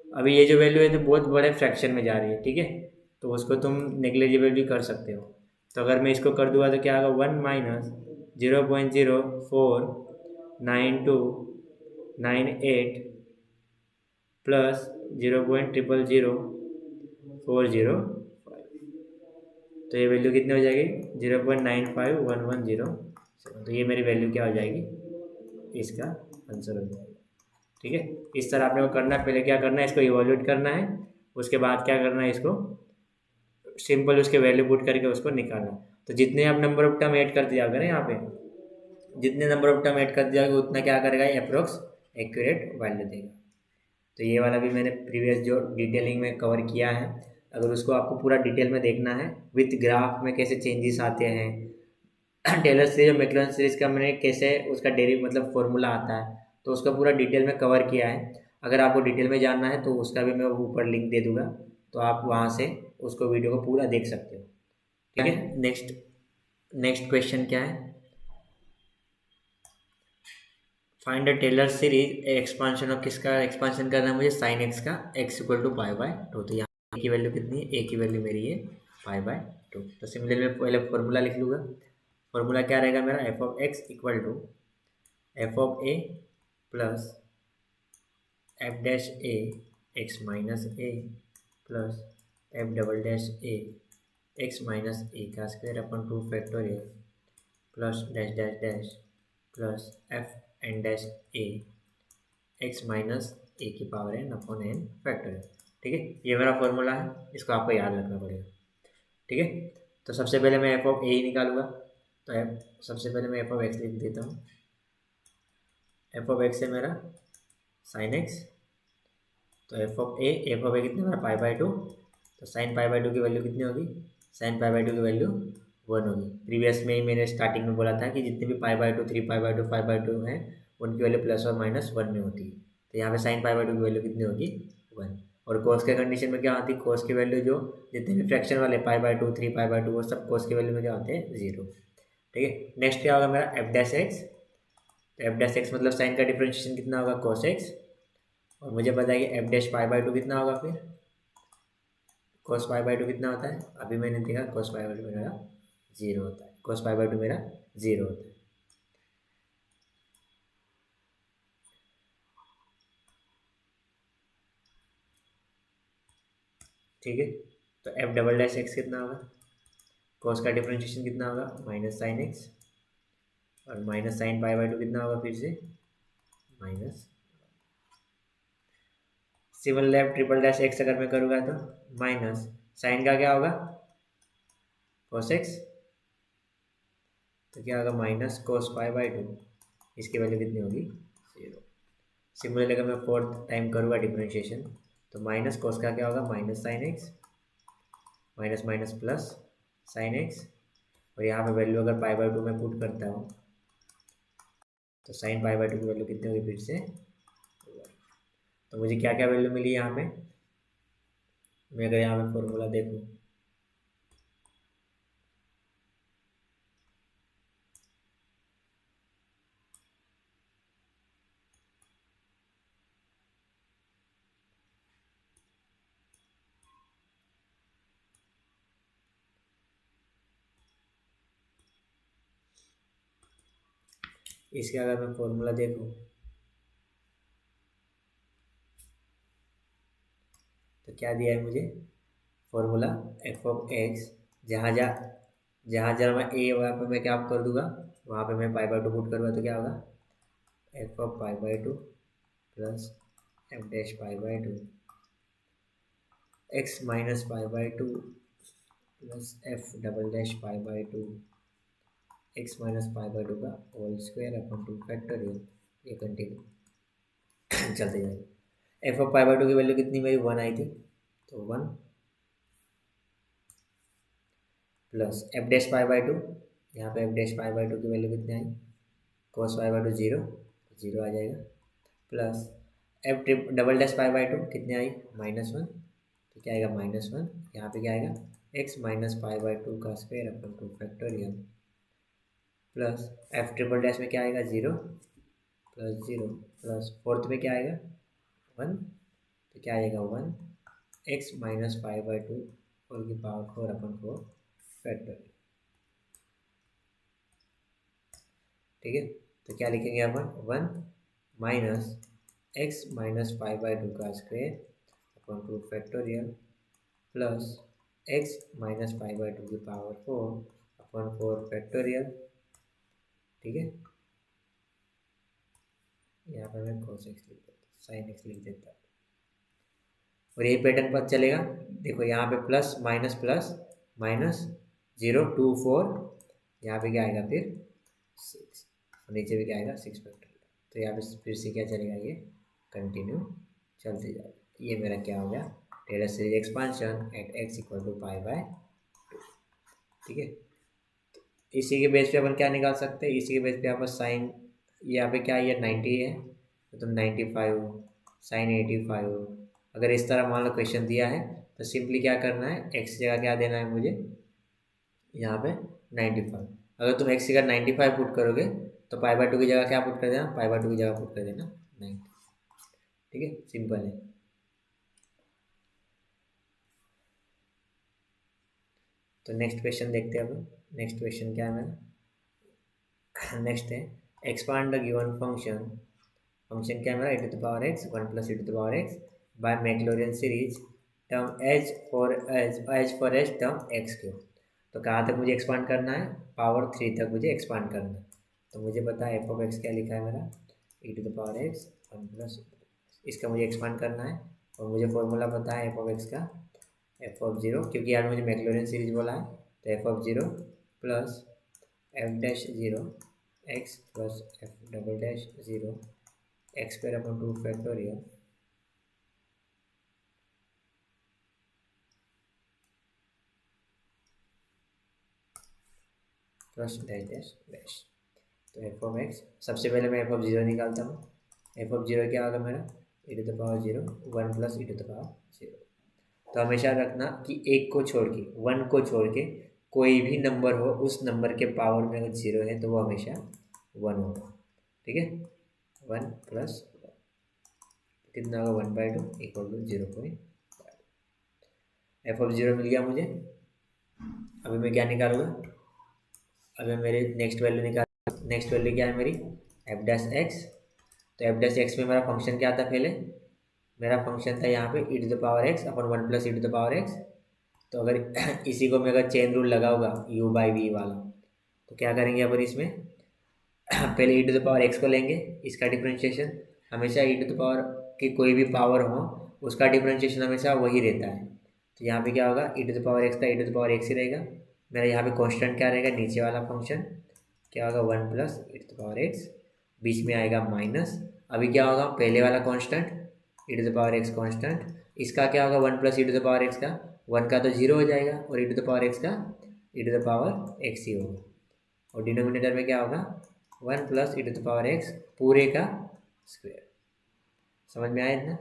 [SPEAKER 1] अभी ये जो वैल्यू है तो बहुत बड़े फ्रैक्शन में जा रही है, ठीक है, तो उसको तुम नेग्लिजिबल भी कर सकते हो। तो अगर मैं इसको कर दूंगा तो क्या होगा 1 - 0.049298 प्लस 0.000405। तो ये वैल्यू कितनी हो जाएगी 0.951107। तो ये मेरी वैल्यू क्या हो जाएगी, इसका आंसर हो जाएगा, ठीक है। इस तरह आपने को करना है, पहले क्या करना है, इसको इवोल्यूट करना है, उसके बाद क्या करना है, इसको सिंपल उसके वैल्यू पुट करके उसको निकालना। तो जितने आप नंबर ऑफ टर्म ऐड करते जाओगे ना, यहाँ पे जितने नंबर ऑफ टर्म ऐड करते जाओगे उतना क्या करेगा, अप्रोक्स एक्यूरेट वैल्यू देगा। तो ये वाला भी मैंने प्रीवियस जो डिटेलिंग में कवर किया है, अगर उसको आपको पूरा डिटेल में देखना है विथ ग्राफ में कैसे चेंजेस आते हैं, टेलर सीरीज और मैक्लॉरिन सीरीज का मैंने कैसे उसका डेरिव मतलब फॉर्मूला आता है, तो उसका पूरा डिटेल में कवर किया है। अगर आपको डिटेल में जानना है तो उसका भी मैं ऊपर लिंक दे दूंगा, तो आप वहाँ से उसको वीडियो को पूरा देख सकते हो, ठीक है। नेक्स्ट क्वेश्चन क्या है, find the Taylor series expansion of, किसका एक्सपांशन करना है मुझे, साइन एक्स का x = π/2। तो यहाँ की वैल्यू कितनी है, a की वैल्यू मेरी है π/2। तो सिमिलरली मैं पहले फॉर्मूला लिख लूँगा। फॉर्मूला क्या रहेगा मेरा, f(x) = f(a) plus f' a x minus a plus f double dash a x minus a का square upon 2 factorial plus dash dash dash plus f n dash a x minus a की power n upon n factorial. ठीक है, ये मेरा formula है, इसको आपको याद रखना पड़ेगा। ठीक है, तो सबसे पहले मैं एफ ऑफ ए ही निकालूंगा। तो एफ सबसे पहले मैं एफ ऑफ एक्स लिख देता हूँ। एफ ऑफ एक्स है मेरा साइन एक्स, तो एफ ऑफ ए कितना मेरा पाई बाई टू, तो साइन पाई बाई टू की वैल्यू कितनी होगी, साइन पाई बाई टू की वैल्यू 1 होगी। प्रीवियस में ही मैंने स्टार्टिंग में बोला था कि जितने भी पाई by to 3 pi by to 5 by two हैं उनकी वैल्यू प्लस और माइनस 1 में होती है। तो यहाँ पे साइन पाई बाई टू की वैल्यू कितनी होगी 1। और कोस के कंडीशन में क्या होती है, कोस की वैल्यू जो जितने भी फ्रैक्शन वाले पाई by to 3 pi by to वो सब कोस की वैल्यू में क्या होते हैं 0। ठीक है, नेक्स्ट क्या होगा मेरा एफ डैश एक्स। तो एफ डैश एक्स मतलब साइन का डिफरेंशिएशन कितना होगा कोस एक्स, और मुझे पता है कि F dash pi by to कितना होगा, फिर कोस पाई बाई टू कितना होता है, अभी मैंने देखा कोस पाई बाई टू मेरा 0 होता है, कोस पाई बाई टू मेरा 0 होता है। ठीक है, तो एफ डबल डैश एक्स कितना होगा, कोस का डिफरेंशिएशन कितना होगा माइनस साइन एक्स, और minus sine pi by to कितना होगा फिर से minus. Similar F triple dash x अगर मैं करूँगा तो माइनस साइन का क्या होगा कोस एक्स, तो क्या होगा minus cos pi by to, इसकी वैल्यू कितनी होगी 0। सिमिलरली अगर मैं फोर्थ टाइम करूँगा डिफरेंशिएशन तो माइनस कोस का क्या होगा minus sine x, minus minus plus sine x, और यहाँ पे वैल्यू अगर पाई बाई टू में पुट करता हूँ तो साइन पाई बाई टू की वैल्यू कितनी होगी फिर से 1। तो मुझे क्या क्या वैल्यू मिली यहाँ पे, मैं अगर यहाँ पे फॉर्मूला देखूँ इसके अगर मैं फॉर्मूला देखूँ तो क्या दिया है मुझे फॉर्मूला एफ ऑफ एक्स, जहाँ जहाँ जहाँ जहाँ मैं ए वहाँ पे मैं क्या कर दूंगा, वहाँ पे मैं पाई बाई टू पुट करूँगा तो क्या होगा F of pi by two plus f dash pi by to x minus pi by two plus f double dash pi by to x minus pi by two का whole square upon 2 factorial. ये continue चलते जाएगा। F of pi by two की value कितनी मेरी 1 आई थी, तो 1 plus f dash pi by to, यहाँ पे F dash pi by two की वैल्यू कितनी आई कोस पाई बाई टू 0, तो 0 आ जाएगा, plus F trip double dash pi by to कितनी आई -1, तो क्या आएगा -1, यहाँ पे क्या आएगा x minus pi by two का square upon 2 factorial plus f triple dash में क्या आएगा 0 प्लस 0 प्लस फोर्थ में क्या आएगा 1, तो क्या आएगा 1 x minus pi by two whole की पावर 4 अपन 4 फैक्टोरियल। ठीक है, तो क्या लिखेंगे अपन 1 minus x minus pi by two का square upon 2 factorial plus x minus pi by two की पावर 4 अपन 4 फैक्टोरियल। ठीक है, यहाँ पर मैं cos x लिख देता हूँ, साइन एक्स लिख देता हूँ, और यही पैटर्न पर चलेगा। देखो यहाँ पे प्लस माइनस 0 2 4, यहाँ पे क्या आएगा फिर 6, नीचे भी क्या आएगा 6 फैक्टोरियल। तो यहाँ पे फिर से क्या चलेगा ये कंटिन्यू चलते जाएगा। ये मेरा क्या हो गया Taylor series expansion at x equal to pi by 2। ठीक है, इसी के बेस पे अपन क्या निकाल सकते हैं, इसी के बेस पे यहाँ पर साइन यहाँ पे क्या ये 90 है तो तुम 95 साइन 85, अगर इस तरह मान लो क्वेश्चन दिया है तो सिंपली क्या करना है एक्स जगह क्या देना है मुझे यहाँ पे 95। अगर तुम एक्स जगह 95 पुट करोगे तो पाई बाय टू की जगह क्या पुट कर देना, पाई बाय टू की जगह पुट कर देना 90। ठीक है, सिंपल है। तो नेक्स्ट क्वेश्चन देखते हैं अब। नेक्स्ट क्वेश्चन क्या है मेरा, नेक्स्ट है expand the given function. Function क्या है मेरा e to the power x 1 plus e to the power x by Maclaurin series term h for h term x cube. तो कहाँ तक मुझे एक्सपांड करना है, पावर 3 तक मुझे एक्सपांड करना है। तो मुझे पता है एफ ऑफ एक्स क्या लिखा है मेरा, e to the power x 1 + इसका मुझे एक्सपांड करना है। और मुझे फॉर्मूला पता है एफ ऑफ एक्स का, एफ ऑफ जीरो, क्योंकि यार मुझे मैक्लोरिन सीरीज बोला है, तो F of zero plus f dash zero x plus f double dash zero x square upon 2 factorial plus dash dash dash. तो एफ ऑफ एक्स, सबसे पहले मैं एफ ऑफ जीरो निकालता हूँ। एफ ऑफ जीरो क्या होगा मेरा, e to the power zero 1 + e to the power zero. तो हमेशा रखना कि एक को छोड़ के, 1 को छोड़ के कोई भी नंबर हो, उस नंबर के पावर में अगर जीरो है तो वो हमेशा 1 होगा। ठीक है, 1 + कितना होगा 1/2 = 0.5। एफ ऑफ जीरो मिल गया मुझे। अभी मैं क्या निकालूंगा, अभी मेरे नेक्स्ट वैल्यू क्या है मेरी, एफ डैश एक्स। तो एफ डैश एक्स में मेरा फंक्शन क्या था पहले, मेरा फंक्शन था यहाँ पे e to the power x upon 1 + e to the power x. तो अगर इसी को मैं अगर चेन रूल लगाऊंगा u/v वाला, तो क्या करेंगे अपन इसमें पहले ई टू द पावर एक्स को लेंगे, इसका डिफ्रेंशिएशन हमेशा ई टू द पावर की कोई भी पावर हो उसका डिफ्रेंशिएशन हमेशा वही रहता है। तो यहाँ पे क्या होगा, e to the power x का e to the power x ही रहेगा। मेरा यहाँ पे कांस्टेंट क्या रहेगा, नीचे वाला फंक्शन क्या होगा 1 + e to the power x, बीच में आएगा माइनस। अभी क्या होगा, पहले वाला constant e to the power x constant, इसका क्या होगा 1 + e to the power x का, 1 का तो जीरो हो जाएगा और e to the power x का e to the power x ही होगा। और डिनोमिनेटर में क्या होगा 1 + e to the power x पूरे का स्क्वायर। समझ में आया ना।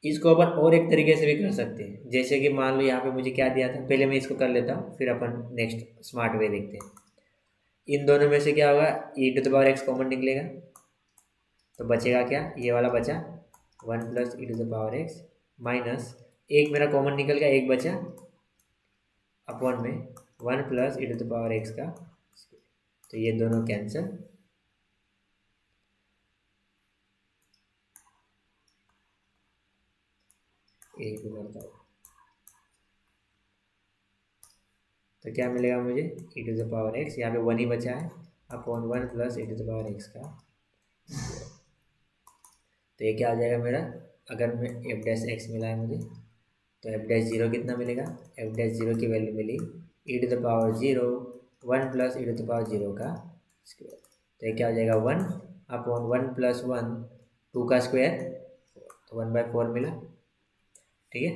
[SPEAKER 1] इसको अपन और एक तरीके से भी कर सकते हैं, जैसे कि मान लो यहाँ पे मुझे क्या दिया था, पहले मैं इसको कर लेता हूँ फिर अपन नेक्स्ट स्मार्ट वे देखते हैं। इन दोनों में से क्या होगा, e to the power x common निकलेगा, तो बचेगा क्या, ये वाला बचा 1 + e to the power x minus एक मेरा कॉमन निकल गया, एक बचा अपॉन में 1 + e to the power x का। तो ये दोनों कैंसिल, यही को करता हूँ। तो क्या मिलेगा मुझे, e to the power x, यहाँ पे 1 ही बचा है, upon 1 + e to the power x का। तो ये क्या आ जाएगा मेरा, अगर मैं एफ डैश एक्स मिला है मुझे, तो एफ डैश जीरो कितना मिलेगा, एफ डैश जीरो की वैल्यू मिली e to the power zero 1 + e to the power zero का स्क्वायर। तो ये क्या हो जाएगा 1 अपॉन 1 + 1 2 का स्क्वायर, तो 1/4 मिला। ठीक है,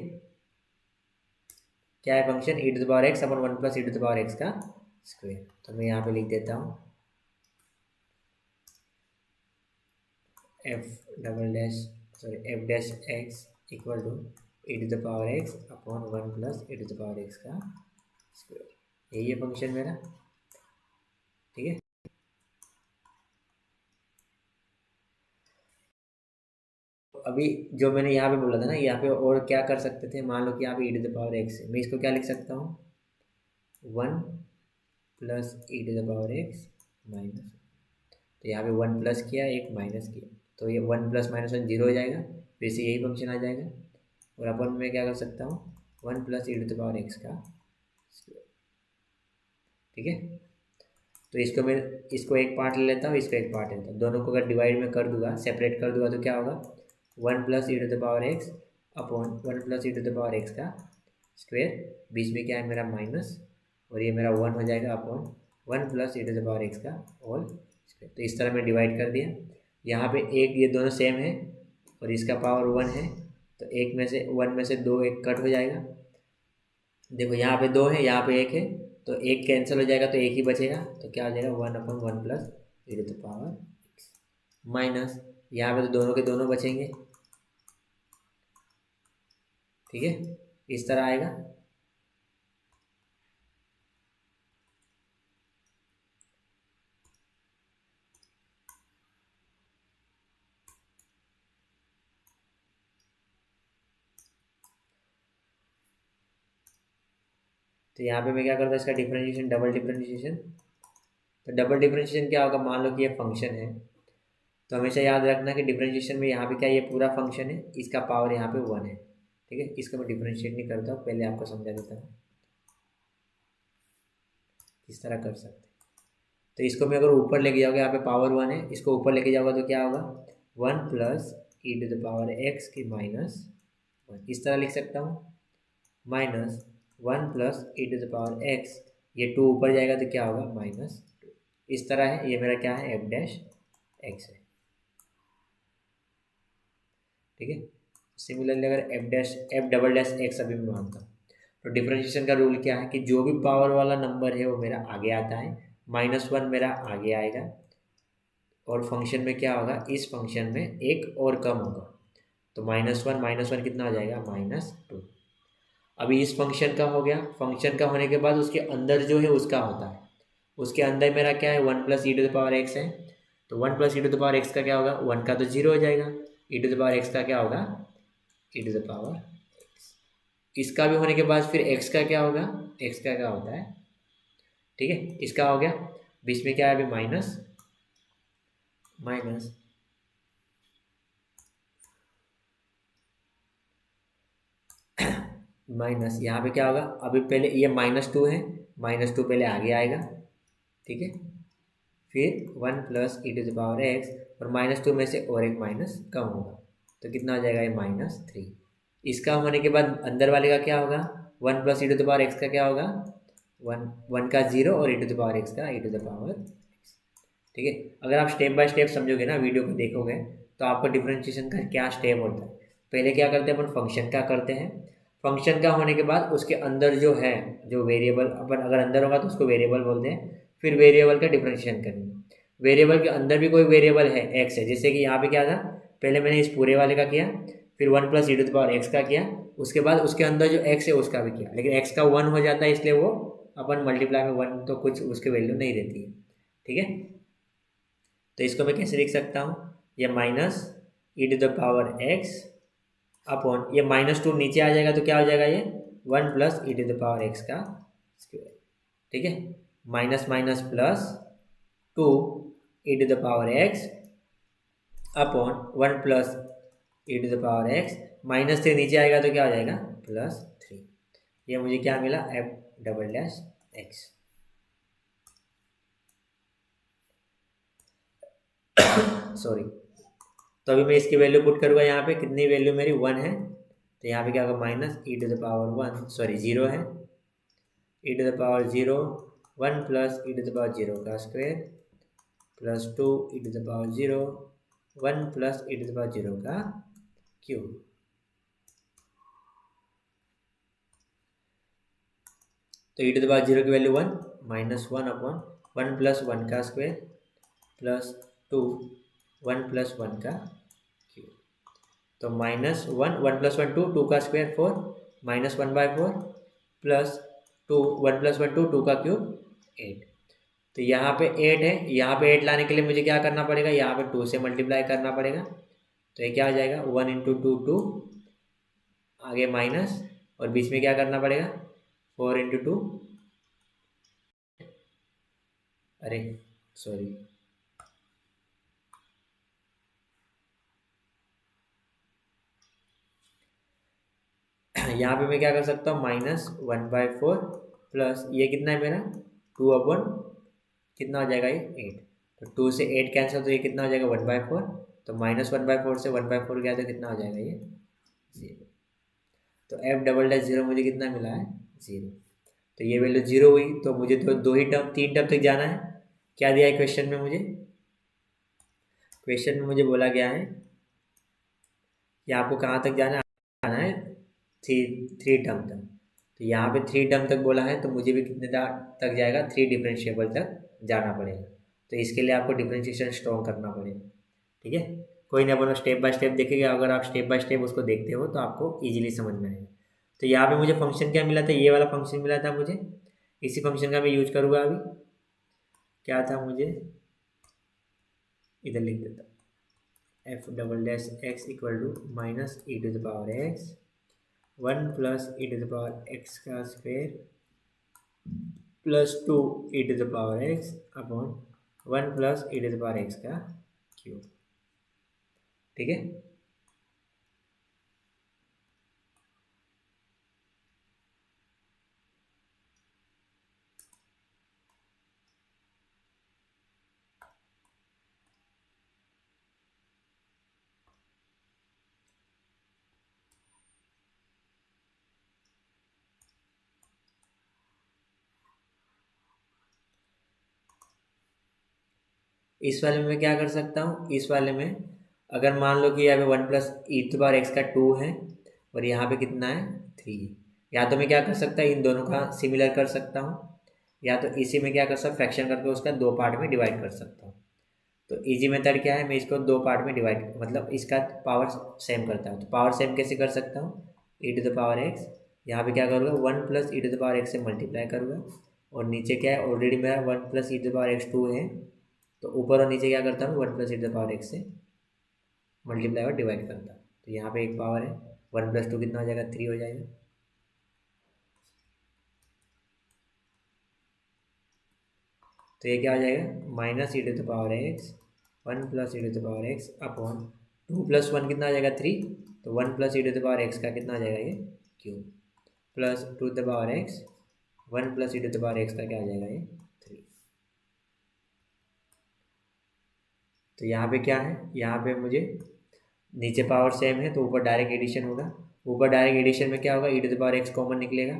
[SPEAKER 1] क्या है function, e to the power x upon 1 + e to the power x का स्क्वायर। तो मैं यहाँ पे लिख देता हूँ f dash x equal to e to the power x upon 1 + e to the power x का स्क्वायर। यही है फंक्शन मेरा। ठीक है, अभी जो मैंने यहाँ पे बोला था ना, यहाँ पे और क्या कर सकते थे, मान लो कि यहाँ पे e to the power x, मैं इसको क्या लिख सकता हूँ 1 + e to the power x minus, तो यहाँ पे 1 प्लस किया एक माइनस किया, तो ये 1 + -1 जीरो हो जाएगा, फिर से यही फंक्शन आ जाएगा। और अपन मैं क्या कर सकता हूँ 1 + e to the power x का स्क्वायर। ठीक है, तो इसको एक पार्ट ले लेता हूँ, इसको एक पार्ट ले लेता हूँ, दोनों को अगर डिवाइड में कर दूंगा, सेपरेट कर दूंगा, तो क्या होगा 1 + e to the power x upon 1 + e to the power x का स्क्वायर, बीच में क्या है मेरा माइनस, और ये मेरा 1 हो जाएगा upon 1 + e to the power x का होल स्क्वायर। तो इस तरह मैं डिवाइड कर दिया। यहाँ पे एक, ये दोनों सेम है और इसका पावर 1 है, तो एक में से 1 में से 2 एक कट हो जाएगा। देखो यहाँ पे 2 है, यहाँ पे 1 है, तो एक कैंसिल हो जाएगा, तो एक ही बचेगा, तो क्या हो जाएगा 1/1 + e to the power x minus, यहाँ पे तो दोनों के दोनों बचेंगे। ठीक है, इस तरह आएगा। तो यहाँ पे मैं क्या करता हूँ, इसका डिफरेंशिएशन, डबल डिफरेंशिएशन। तो डबल डिफरेंशिएशन क्या होगा, मान लो कि ये फंक्शन है, तो हमेशा याद रखना कि डिफरेंशिएशन में यहाँ पे क्या, ये पूरा फंक्शन है, इसका पावर यहाँ पे 1 है, ठीक है। इसको मैं डिफरेंशिएट नहीं करता हूँ, पहले आपको समझा देता हूँ किस तरह कर सकते हैं। तो इसको मैं अगर ऊपर लेके जाओगे, यहाँ पे पावर 1 है, इसको ऊपर लेके जाओगा तो क्या होगा, 1 plus e to the power x की माइनस 1, इस तरह लिख सकता हूँ, minus 1 plus e to the power x, ये 2 ऊपर जाएगा तो क्या होगा, -2, इस तरह है। ये मेरा क्या है, एफ डैश एक्स है, ठीक है। सिमिलरली अगर एफ डबल डैश एक्स अभी मैं मानता हूँ, तो डिफरेंशिएशन का रूल क्या है कि जो भी पावर वाला नंबर है वो मेरा आगे आता है, -1 मेरा आगे आएगा, और फंक्शन में क्या होगा, इस फंक्शन में एक और कम होगा, तो -1 कितना हो जाएगा, -2। अभी इस फंक्शन का हो गया, फंक्शन का होने के बाद उसके अंदर जो है उसका होता है, उसके अंदर मेरा क्या है, 1 plus e to the power x है, तो 1 plus e to the power x का क्या होगा, 1 का तो 0 हो जाएगा, e to the power x का क्या होगा, e to the power x. इसका भी होने के बाद फिर एक्स का क्या होगा, एक्स का क्या होता है, ठीक है। इसका हो गया, बीच में क्या है अभी, माइनस माइनस माइनस, यहाँ पे क्या होगा, अभी पहले ये -2 है, -2 पहले आगे आएगा, ठीक है। फिर 1 plus e to the power x, और -2 में से और एक माइनस कम होगा, तो कितना हो जाएगा, ये -3। इसका होने के बाद अंदर वाले का क्या होगा, 1 plus e to the power x का क्या होगा, 1 का 0, और e to the power x का e to the power x, ठीक है। अगर आप स्टेप बाय स्टेप समझोगे ना, वीडियो को देखोगे, तो आपको डिफरेंशिएशन का क्या स्टेप होता है। पहले क्या करते हैं अपन, फंक्शन का करते हैं, फंक्शन का होने के बाद उसके अंदर जो है, जो वेरिएबल, अपन अगर अंदर होगा तो उसको वेरिएबल बोलते हैं, फिर वेरिएबल का डिफरेंशिएशन करेंगे। वेरिएबल के अंदर भी कोई वेरिएबल है, एक्स है, जैसे कि यहाँ पे क्या था, पहले मैंने इस पूरे वाले का किया, फिर 1 plus e to the power x का किया, उसके बाद उसके अंदर जो एक्स है उसका भी किया, लेकिन एक्स का 1 हो जाता है, इसलिए वो अपन मल्टीप्लाई में 1 तो कुछ उसकी वैल्यू नहीं रहती है, ठीक है। तो इसको मैं कैसे लिख सकता हूँ, ये minus e to the power x upon, ये -2 नीचे आ जाएगा तो क्या हो जाएगा, ये 1 plus e to the power x का स्क्वायर, ठीक है। Minus minus plus 2 e to the power x upon 1 plus e to the power x, -3 नीचे आएगा तो क्या हो जाएगा, +3। ये मुझे क्या मिला, F double dash x. Sorry, तो अभी मैं इसकी वैल्यू पुट करूँगा, यहाँ पे कितनी वैल्यू मेरी 1 है, तो यहाँ पे क्या होगा, minus e to the power 1, sorry 0 है, e to the power 0, 1 plus e to the power 0 का square, plus 2 e to the power 0, 1 plus e to the power 0 का क्यूब। तो ई टू द पावर 0 की वैल्यू 1, -1 अपॉन 1 प्लस 1 का square, plus 2 1 plus 1 का cube. तो -1 1 plus 1 2, 2 का square 4, -1/4, plus 2 1 plus 1 2, 2 का cube 8। तो यहाँ पे 8 है, यहाँ पे 8 लाने के लिए मुझे क्या करना पड़ेगा, यहाँ पे 2 से मल्टीप्लाई करना पड़ेगा, तो ये क्या हो जाएगा, 1 इंटू 2 2, आगे माइनस, और बीच में क्या करना पड़ेगा, 4 इंटू 2, अरे सॉरी, यहाँ पे मैं क्या कर सकता हूँ, -1/4, प्लस ये कितना है मेरा 2 अपॉन, कितना हो जाएगा ये 8, तो 2 से 8 कैंसिल, तो ये कितना हो जाएगा 1/4, तो -1/4 से 1/4 गया तो कितना हो जाएगा ये 0। तो एफ डबल डैश 0 मुझे कितना मिला है, 0। तो ये वैल्यू 0 हुई, तो मुझे तो 2 ही टर्म 3 टर्म तक जाना है। क्या दिया है क्वेश्चन में मुझे, क्वेश्चन में मुझे बोला गया है कि आपको कहाँ तक जाना है, थ्री टर्म तक। तो यहाँ पे 3 टर्म तक बोला है, तो मुझे भी कितने तक जाएगा, 3 डिफरेंशिएबल तक जाना पड़ेगा। तो इसके लिए आपको डिफरेंशिएशन स्ट्रॉन्ग करना पड़ेगा, ठीक है। कोई ना, अपन स्टेप बाय स्टेप देखेंगे, अगर आप स्टेप बाय स्टेप उसको देखते हो तो आपको ईजिली समझ में आएगा। तो यहाँ पे मुझे फंक्शन क्या मिला था, ये वाला फंक्शन मिला था मुझे, इसी फंक्शन का मैं यूज करूँगा अभी। क्या था, मुझे इधर लिख देता, f double dash x equal to minus e to the power x 1 plus e to the power x का square plus 2 e to the power x upon 1 plus e to the power x का cube. ठीक है। इस वाले में मैं क्या कर सकता हूँ, इस वाले में अगर मान लो कि यहाँ पे 1 + e⁻x का 2 है और यहाँ पे कितना है 3 है, या तो मैं क्या कर सकता हूँ इन दोनों का सिमिलर कर सकता हूँ, या तो इसी में क्या कर सकता फ्रैक्शन करके उसका 2 पार्ट में डिवाइड कर सकता हूँ। तो इजी मेथड क्या है, मैं इसको 2 पार्ट में डिवाइड मतलब इसका पावर सेम करता हूँ। तो पावर सेम कैसे कर सकता हूँ, e⁻x यहाँ पे क्या करूँगा 1 + e⁻x से मल्टीप्लाई करूँगा, और नीचे क्या है ऑलरेडी मेरा 1 + e⁻x 2 है, तो ऊपर और नीचे क्या करता हूँ 1 + e⁻x से मल्टीप्लाई और डिवाइड करता हूँ। तो यहाँ पे एक पावर है 1 + 2 कितना हो जाएगा 3 हो जाएगा। तो ये क्या हो जाएगा -e⁻x 1 + e⁻x अपॉन 2 + 1 कितना आ जाएगा 3, तो 1 + e⁻x का कितना आ जाएगा ये क्यूब, प्लस 2⁻x 1 + e⁻x का क्या आ जाएगा ये 3। तो यहाँ पे क्या है, यहाँ पे मुझे नीचे पावर सेम है तो ऊपर डायरेक्ट एडिशन होगा। ऊपर डायरेक्ट एडिशन में क्या होगा e⁻x कॉमन निकलेगा।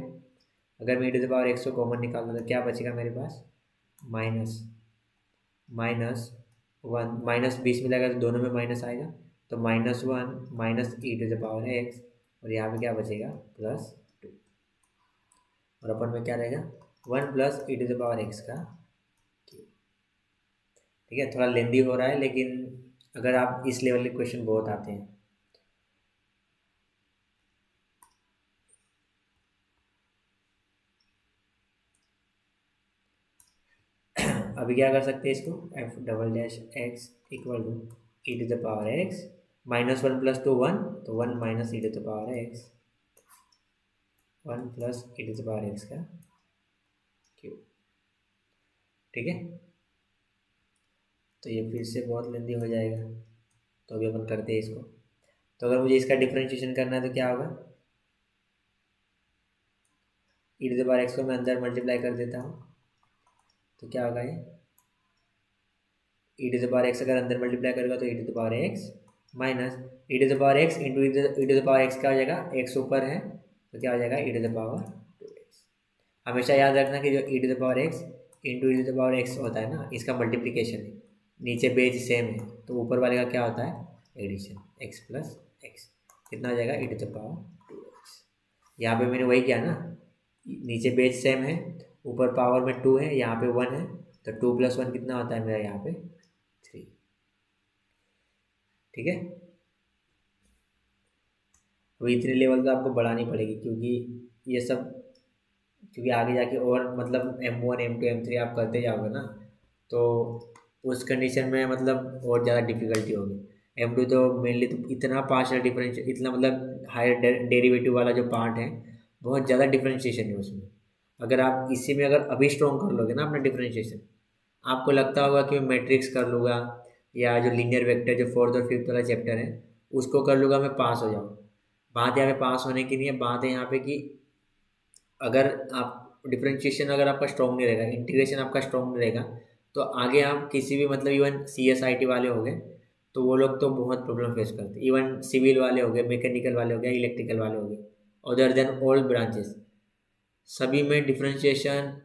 [SPEAKER 1] अगर मैं e⁻x को कॉमन निकालूँ तो क्या बचेगा मेरे पास माइनस 20 मिलेगा तो दोनों में माइनस आएगा, तो -1 - e⁻x और यहाँ पे क्या बचेगा +2, और अपन में क्या रहेगा 1 + e⁻x का क्यूब। ठीक है, थोड़ा लेंदी हो रहा है लेकिन अगर आप इस लेवल के क्वेश्चन बहुत आते हैं। अभी क्या कर सकते हैं इसको f′x = e⁻x -1 + 2 1, तो 1 - e⁻x 1 + e⁻x का क्यूब। ठीक है, तो ये फिर से बहुत लेंदी हो जाएगा, तो अभी अपन करते हैं इसको। तो अगर मुझे इसका डिफरेंशिएशन करना है तो क्या होगा, e⁻x को मैं अंदर मल्टीप्लाई कर देता हूँ, तो क्या होगा ये e⁻x अगर अंदर मल्टीप्लाई करेगा तो e⁻x minus e⁻x into e⁻x क्या हो जाएगा, x ऊपर है तो क्या हो जाएगा e⁻2x। हमेशा याद रखना कि जो e⁻x इंटू e⁻x होता है ना, इसका मल्टीप्लिकेशन है, नीचे बेस सेम है तो ऊपर वाले का क्या होता है एडिशन, x + x कितना हो जाएगा e⁻2x। यहाँ पे मैंने वही किया ना, नीचे बेस सेम है ऊपर पावर में 2 है, यहाँ पे 1 है, तो 2 + 1 कितना होता है मेरा यहाँ पे 3। ठीक है, अब इतने लेवल तो आपको बढ़ानी पड़ेगी क्योंकि ये सब, क्योंकि आगे जाके और मतलब M1 M2 M3 आप करते जाओगे ना, तो उस कंडीशन में मतलब और ज़्यादा डिफिकल्टी होगी। M2 तो मेनली तो इतना पार्शियल डिफरेंशियल, इतना मतलब हायर डेरिवेटिव वाला जो पार्ट है बहुत ज़्यादा डिफरेंशिएशन है उसमें। अगर आप इसी में अगर अभी स्ट्रॉन्ग कर लोगे ना अपना डिफरेंशिएशन, आपको लगता होगा कि मैं मैट्रिक्स कर लूँगा या जो लीनियर वेक्टर जो 4th और 5th वाला चैप्टर है उसको कर लूँगा, मैं पास हो जाऊँ। बात यहाँ पे पास होने की नहीं है, बात है यहाँ पे कि अगर आप डिफरेंशिएशन अगर आपका स्ट्रॉन्ग नहीं रहेगा, इंटीग्रेशन आपका स्ट्रॉन्ग नहीं रहेगा, तो आगे आप किसी भी मतलब इवन CSIT वाले हो गए तो वो लोग तो बहुत प्रॉब्लम फेस करते हैं। इवन सिविल वाले हो गए, मैकेनिकल वाले हो गए, इलेक्ट्रिकल वाले हो गए, अदर देन ऑल ब्रांचेस, सभी में डिफरेंशिएशन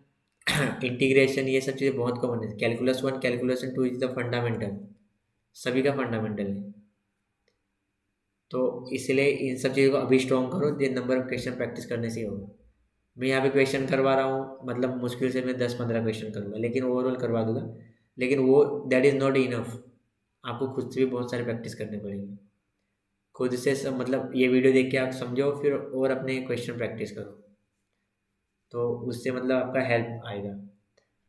[SPEAKER 1] इंटीग्रेशन ये सब चीज़ें बहुत कॉमन है। Calculus 1 calculus 2 is the fundamental, सभी का फंडामेंटल है। तो इसलिए इन सब चीज़ों को अभी स्ट्रॉन्ग करो, ये नंबर ऑफ क्वेश्चन प्रैक्टिस करने से ही होगा। मैं यहाँ पे क्वेश्चन करवा रहा हूँ, मतलब मुश्किल से मैं 10-15 क्वेश्चन करूँगा लेकिन ओवरऑल करवा दूंगा, लेकिन वो दैट इज़ नॉट इनफ, आपको खुद से भी बहुत सारे प्रैक्टिस करने पड़ेंगे। खुद से सब मतलब ये वीडियो देख के आप समझो फिर और अपने क्वेश्चन प्रैक्टिस करो, तो उससे मतलब आपका हेल्प आएगा।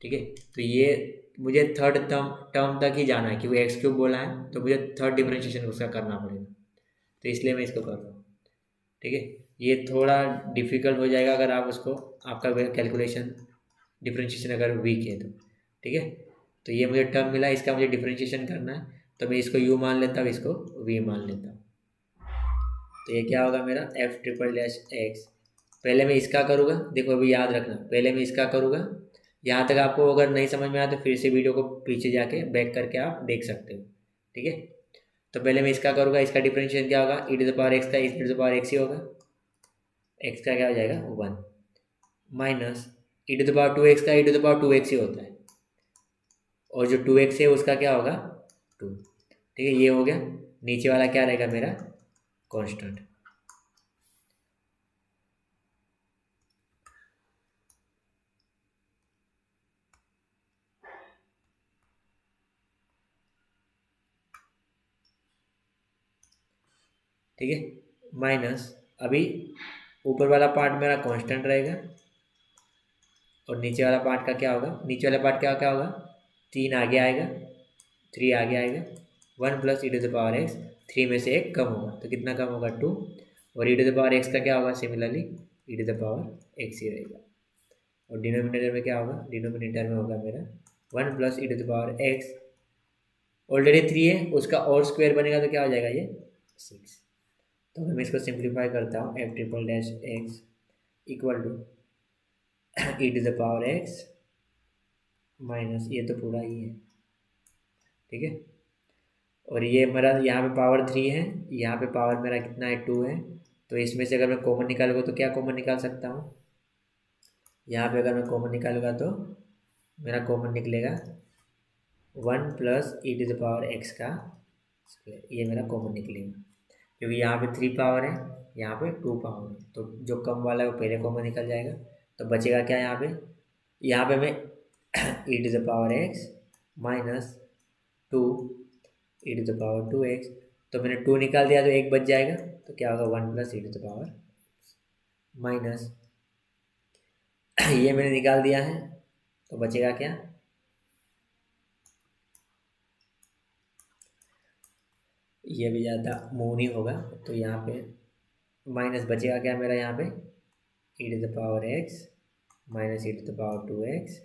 [SPEAKER 1] ठीक है, तो ये मुझे थर्ड टर्म तक ही जाना है क्योंकि x³ बोला है, तो मुझे थर्ड डिफरेंशिएशन उसका करना पड़ेगा, तो इसलिए मैं इसको कर रहा हूँ। ठीक है, ये थोड़ा डिफिकल्ट हो जाएगा अगर आप उसको, आपका कैलकुलेशन डिफरेंशिएशन अगर वीक है तो। ठीक है, तो ये मुझे टर्म मिला, इसका मुझे डिफरेंशिएशन करना है, तो मैं इसको u मान लेता हूँ, इसको v मान लेता हूँ। तो ये क्या होगा मेरा f ट्रिपल डैश एक्स। पहले मैं इसका करूँगा, देखो अभी याद रखना, पहले मैं इसका करूँगा। यहाँ तक आपको अगर नहीं समझ में आया तो फिर से वीडियो को पीछे जाके बैक करके आप देख सकते हो, ठीक है। तो पहले मैं इसका करूँगा, इसका डिफरेंशियल क्या होगा, e to the power x का e to the power x ही होगा, एक्स का क्या हो जाएगा 1 minus e to the power 2x का e to the power 2x ही होता है, और जो 2x है उसका क्या होगा 2, ठीक है। ये हो गया, नीचे वाला क्या रहेगा मेरा कांस्टेंट। ठीक है, माइनस अभी ऊपर वाला पार्ट मेरा कांस्टेंट रहेगा, और नीचे वाला पार्ट का क्या होगा, नीचे वाला पार्ट क्या क्या होगा 3 आगे आएगा, 3 आगे आएगा, 1 plus e to the power x, 3 में से एक कम होगा तो कितना कम होगा 2, और e to the power x का क्या होगा similarly e to the power x ही रहेगा। और डिनोमिनेटर में क्या होगा, डिनोमिनेटर में होगा मेरा 1 plus e to the power x, already 3 है उसका और स्क्वायर बनेगा तो क्या हो जाएगा ये 6। तो मैं इसको सिंप्लीफाई करता हूँ, f triple dash x equal to e to the power x minus ये तो पूरा ही है, ठीक है। और ये मेरा यहाँ पे पावर 3 है, यहाँ पे पावर मेरा कितना है 2 है, तो इसमें से अगर मैं कॉमन निकालूंगा तो क्या कॉमन निकाल सकता हूँ, यहाँ पे अगर मैं कॉमन निकालूंगा तो मेरा कॉमन निकलेगा 1 plus e to the power x का स्क्वायर, ये मेरा कॉमन निकलेगा, क्योंकि यहाँ पे 3 पावर है, यहाँ पे 2 पावर है, तो जो कम वाला है वो पहले कॉमन निकल जाएगा। तो बचेगा क्या यहाँ पे मैं e to the power x minus 2 e to the power 2x, तो मैंने 2 निकाल दिया तो एक बच जाएगा, तो क्या होगा 1 plus e to the power minus ये मैंने निकाल दिया है, तो बचेगा क्या, ये भी ज़्यादा मूव नहीं होगा, तो यहाँ पे माइनस बचेगा क्या मेरा यहाँ पे e to the power x minus e to the power 2x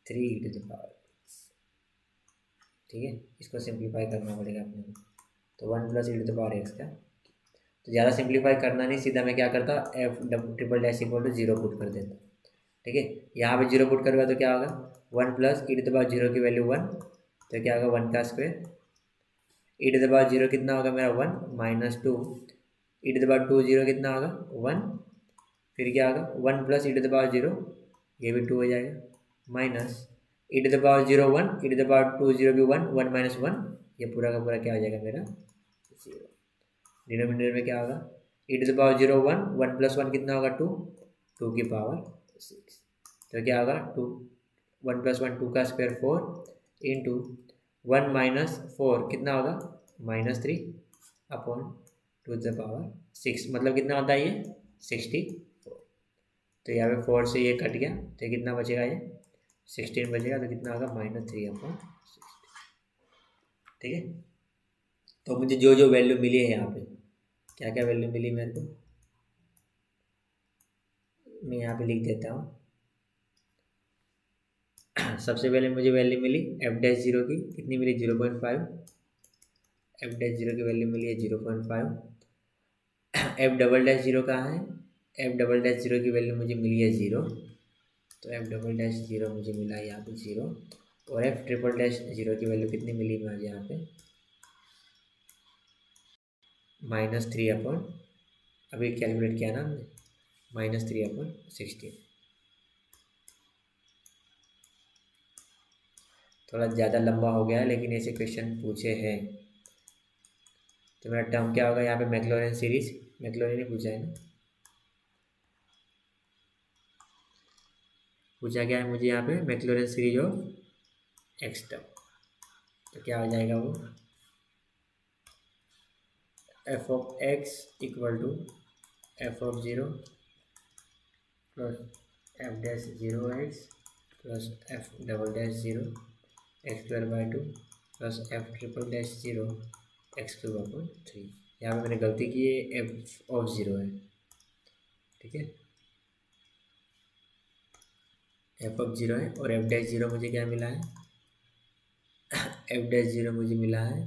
[SPEAKER 1] 3 e to the power, ठीक है। इसको सिंप्लीफाई करना पड़ेगा अपने को, तो 1 plus e to the power x का, तो ज़्यादा सिंप्लीफाई करना नहीं, सीधा मैं क्या करता f triple dash equal to 0 put कर देता, ठीक है। यहाँ पे 0 पुट करूँगा तो क्या होगा 1 plus e to the power 0 की वैल्यू 1, तो क्या होगा 1 का square, e to the power 0 कितना होगा मेरा 1 minus 2 e to the power 2 0 कितना होगा 1, फिर क्या होगा 1 plus e to the power 0, ये भी 2 हो जाएगा, minus e to the power 0 1 e to the power 2 0 भी 1 1 माइनस 1, ये पूरा का पूरा क्या हो जाएगा मेरा 0। डिनोमिनेटर में क्या होगा e to the power 0 1 1 plus 1 कितना होगा 2 2 की पावर 6, तो क्या होगा 2 1 प्लस 1 2 का स्क्वायर 4 इंटू 1 माइनस 4 कितना होगा -3 अपॉन 2 द पावर 6, मतलब कितना होता है ये 64। तो यहाँ पे 4 से ये कट गया तो ये कितना बचेगा, ये 16 बचेगा, तो कितना होगा -3 अपॉन 60, ठीक है। तो मुझे जो जो वैल्यू मिली है यहाँ पे, क्या क्या वैल्यू मिली मेरे को, मैं यहाँ पे लिख देता हूँ। सबसे पहले मुझे वैल्यू मिली एफ डैश 0 की, कितनी मिली 0.5, एफ डैश 0 की वैल्यू मिली है 0.5। एफ डबल डैश 0 कहाँ है, एफ डबल डैश 0 की वैल्यू मुझे मिली है 0, तो एफ डबल डैश 0 मुझे मिला है यहाँ पे 0, और एफ ट्रिपल डैश 0 की वैल्यू कितनी मिली मुझे यहाँ पे -3 अपॉन, अभी कैलकुलेट किया ना हमने, -3 अपॉन 16। थोड़ा ज़्यादा लंबा हो गया है लेकिन ऐसे क्वेश्चन पूछे हैं। तो मेरा टर्म क्या होगा यहाँ पे मैक्लॉरिन सीरीज, मैक्लॉरिन ही पूछा है ना, पूछा गया है मुझे यहाँ पे Maclaurin series of x term, तो क्या हो जाएगा वो f of x equal to F of 0 plus f dash 0 x plus f double dash 0 x square by 2 plus f triple dash 0 x cube upon 3। यहाँ पे मैंने गलती की है, एफ ऑफ 0 है, ठीक है, एफ ऑफ 0 है, और एफ डैश 0 मुझे क्या मिला है एफ डैश जीरो मुझे मिला है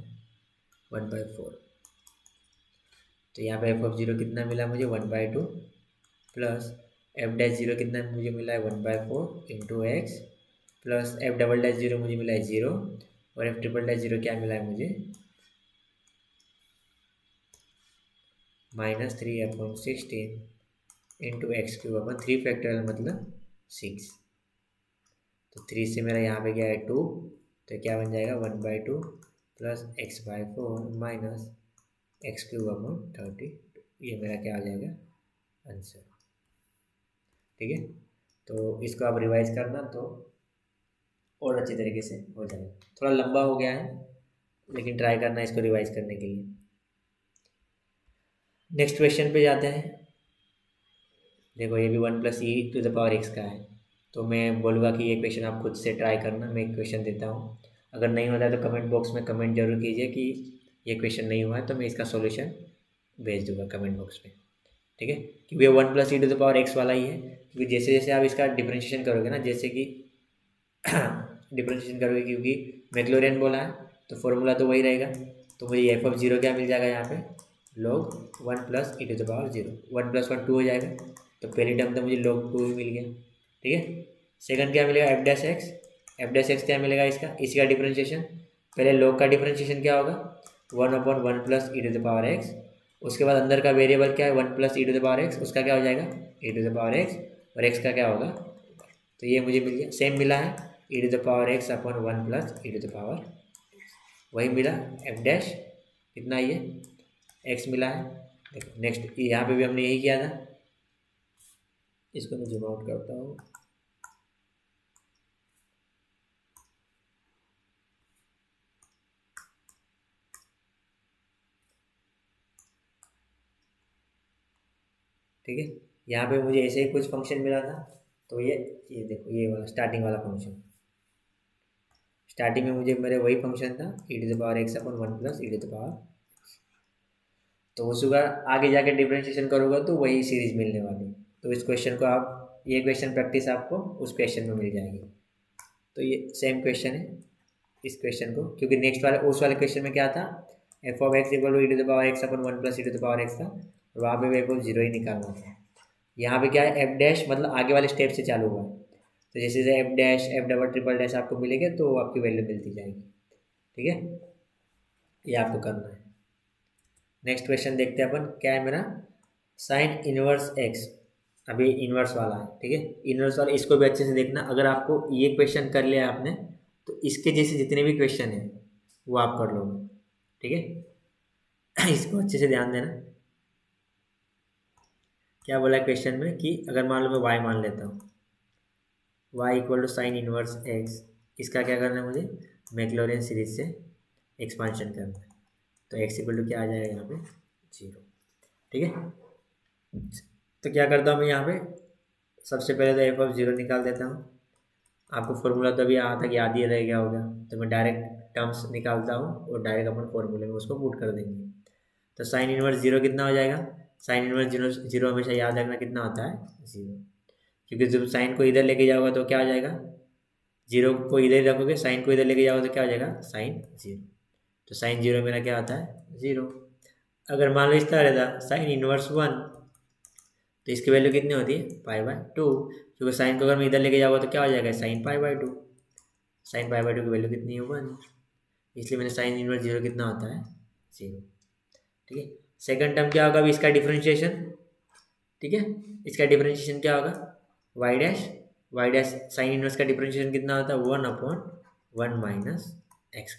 [SPEAKER 1] 1/4। तो यहाँ पे एफ ऑफ जीरो कितना मिला मुझे 1/2 प्लस एफ डैश जीरो कितना मुझे मिला है 1/4 into x plus f double dash zero मुझे मिला है 0 और एफ ट्रिपल डैश जीरो क्या मिला है मुझे -3/16 into x cube upon 3 factorial मतलब 6। तो 3 से मेरा यहाँ पे गया है 2, तो क्या बन जाएगा 1/2 plus x/4 minus x cube upon 30। ये मेरा क्या आ जाएगा आंसर। ठीक है, तो इसको आप रिवाइज करना तो और अच्छी तरीके से हो जाएगा। थोड़ा लंबा हो गया है लेकिन ट्राई करना इसको रिवाइज करने के लिए। नेक्स्ट क्वेश्चन पे जाते हैं। देखो ये भी 1 + e⁻x का है, तो मैं बोलूँगा कि ये क्वेश्चन आप खुद से ट्राई करना। मैं एक क्वेश्चन देता हूँ, अगर नहीं होता है तो कमेंट बॉक्स में कमेंट जरूर कीजिए कि ये क्वेश्चन नहीं हुआ है, तो मैं इसका सॉल्यूशन भेज दूंगा कमेंट बॉक्स में। ठीक है, क्योंकि ये 1 + e⁻x वाला ही है, क्योंकि जैसे जैसे आप इसका डिफ्रेंशिएशन करोगे ना, जैसे कि डिफ्रेंशिएशन करोगे, क्योंकि मैक्लोरियन बोला है तो फॉर्मूला तो वही रहेगा। तो मुझे एफ ऑफ जीरो क्या मिल जाएगा यहाँ पे log 1 + e⁻0। 1 + 1 2 हो जाएगा, तो पहली टर्म तो मुझे log 2 ही मिल गया। ठीक है, सेकंड क्या मिलेगा f dash x. F dash x क्या मिलेगा इसका, इसी का डिफ्रेंशिएशन। पहले log का डिफ्रेंशिएशन क्या होगा 1/1 + e⁻x। उसके बाद अंदर का वेरिएबल क्या है 1 + e⁻x, उसका क्या हो जाएगा e⁻x, और x का क्या होगा, तो ये मुझे मिल गया। सेम मिला है e⁻x अपॉन 1 + e⁻, वही मिला एफ डैश कितना ये x मिला है। देखो नेक्स्ट यहाँ पे भी हमने यही किया था, इसको मैं जूम आउट करता हूँ। ठीक है, यहाँ पे मुझे ऐसे ही कुछ फंक्शन मिला था, तो ये देखो ये वाला स्टार्टिंग वाला फंक्शन, स्टार्टिंग में मुझे मेरे वही फंक्शन था e⁻x अपॉन 1 + e⁻, तो उसका आगे जाके डिफरेंशिएशन करोगे तो वही सीरीज मिलने वाली है। तो इस क्वेश्चन को आप, ये क्वेश्चन प्रैक्टिस आपको उस क्वेश्चन में मिल जाएगी। तो ये सेम क्वेश्चन है इस क्वेश्चन को, क्योंकि नेक्स्ट वाले उस वाले क्वेश्चन में क्या था f of x equal to e⁻x upon 1 + e⁻x था, और वहाँ पे एफ ऑफ जीरो ही निकालना था। यहाँ पे क्या है एफ डैश मतलब आगे वाले स्टेप से चालू हुआ है, तो जैसे जैसे F dash F double triple dash आपको मिलेंगे तो आपकी वैल्यू मिलती जाएगी। ठीक है, ये आपको करना है। नेक्स्ट क्वेश्चन देखते हैं अपन, क्या है मेरा साइन इनवर्स एक्स। अभी इनवर्स वाला है। ठीक है, इनवर्स वाला इसको भी अच्छे से देखना। अगर आपको ये क्वेश्चन कर लिया आपने तो इसके जैसे जितने भी क्वेश्चन हैं वो आप कर लोगे। ठीक है इसको अच्छे से ध्यान देना। क्या बोला है क्वेश्चन में कि अगर मान लो मैं y मान लेता हूँ, y equal to sine inverse x, इसका क्या करना है मुझे मैक्लोरियन सीरीज से एक्सपांशन करना है। तो x इक्वल टू क्या आ जाएगा यहाँ पे 0। ठीक है, तो क्या करता हूँ मैं यहाँ पे सबसे पहले तो एफ ऑफ जीरो निकाल देता हूँ। आपको फॉर्मूला तो अभी यहाँ तक याद ही रह गया होगा, तो मैं डायरेक्ट टर्म्स निकालता हूँ और डायरेक्ट अपन फॉर्मूले में उसको पुट कर देंगे। तो साइन इनवर्स जीरो कितना हो जाएगा, साइन इनवर्स जीरो जीरो हमेशा याद रखना कितना होता है 0, क्योंकि जब साइन को इधर लेके जाओगे तो क्या हो जाएगा, जीरो को इधर रखोगे साइन को इधर लेके जाओगे तो क्या हो जाएगा साइन 0। तो साइन 0 मेरा क्या आता है 0। अगर मान लो इस तरह रहता साइन इनवर्स 1, तो इसकी वैल्यू कितनी होती है π/2, क्योंकि साइन को अगर मैं इधर लेके जाऊँगा तो क्या हो जाएगा साइन π/2। साइन π/2 की वैल्यू कितनी है 1, इसलिए मैंने साइन इनवर्स 0 कितना होता है 0। ठीक है, सेकंड टर्म क्या होगा अभी इसका डिफरेंशिएशन। ठीक है, इसका डिफरेंशिएशन क्या होगा वाई डैश साइन इनवर्स का डिफरेंशिएशन कितना होता है 1/1 - x।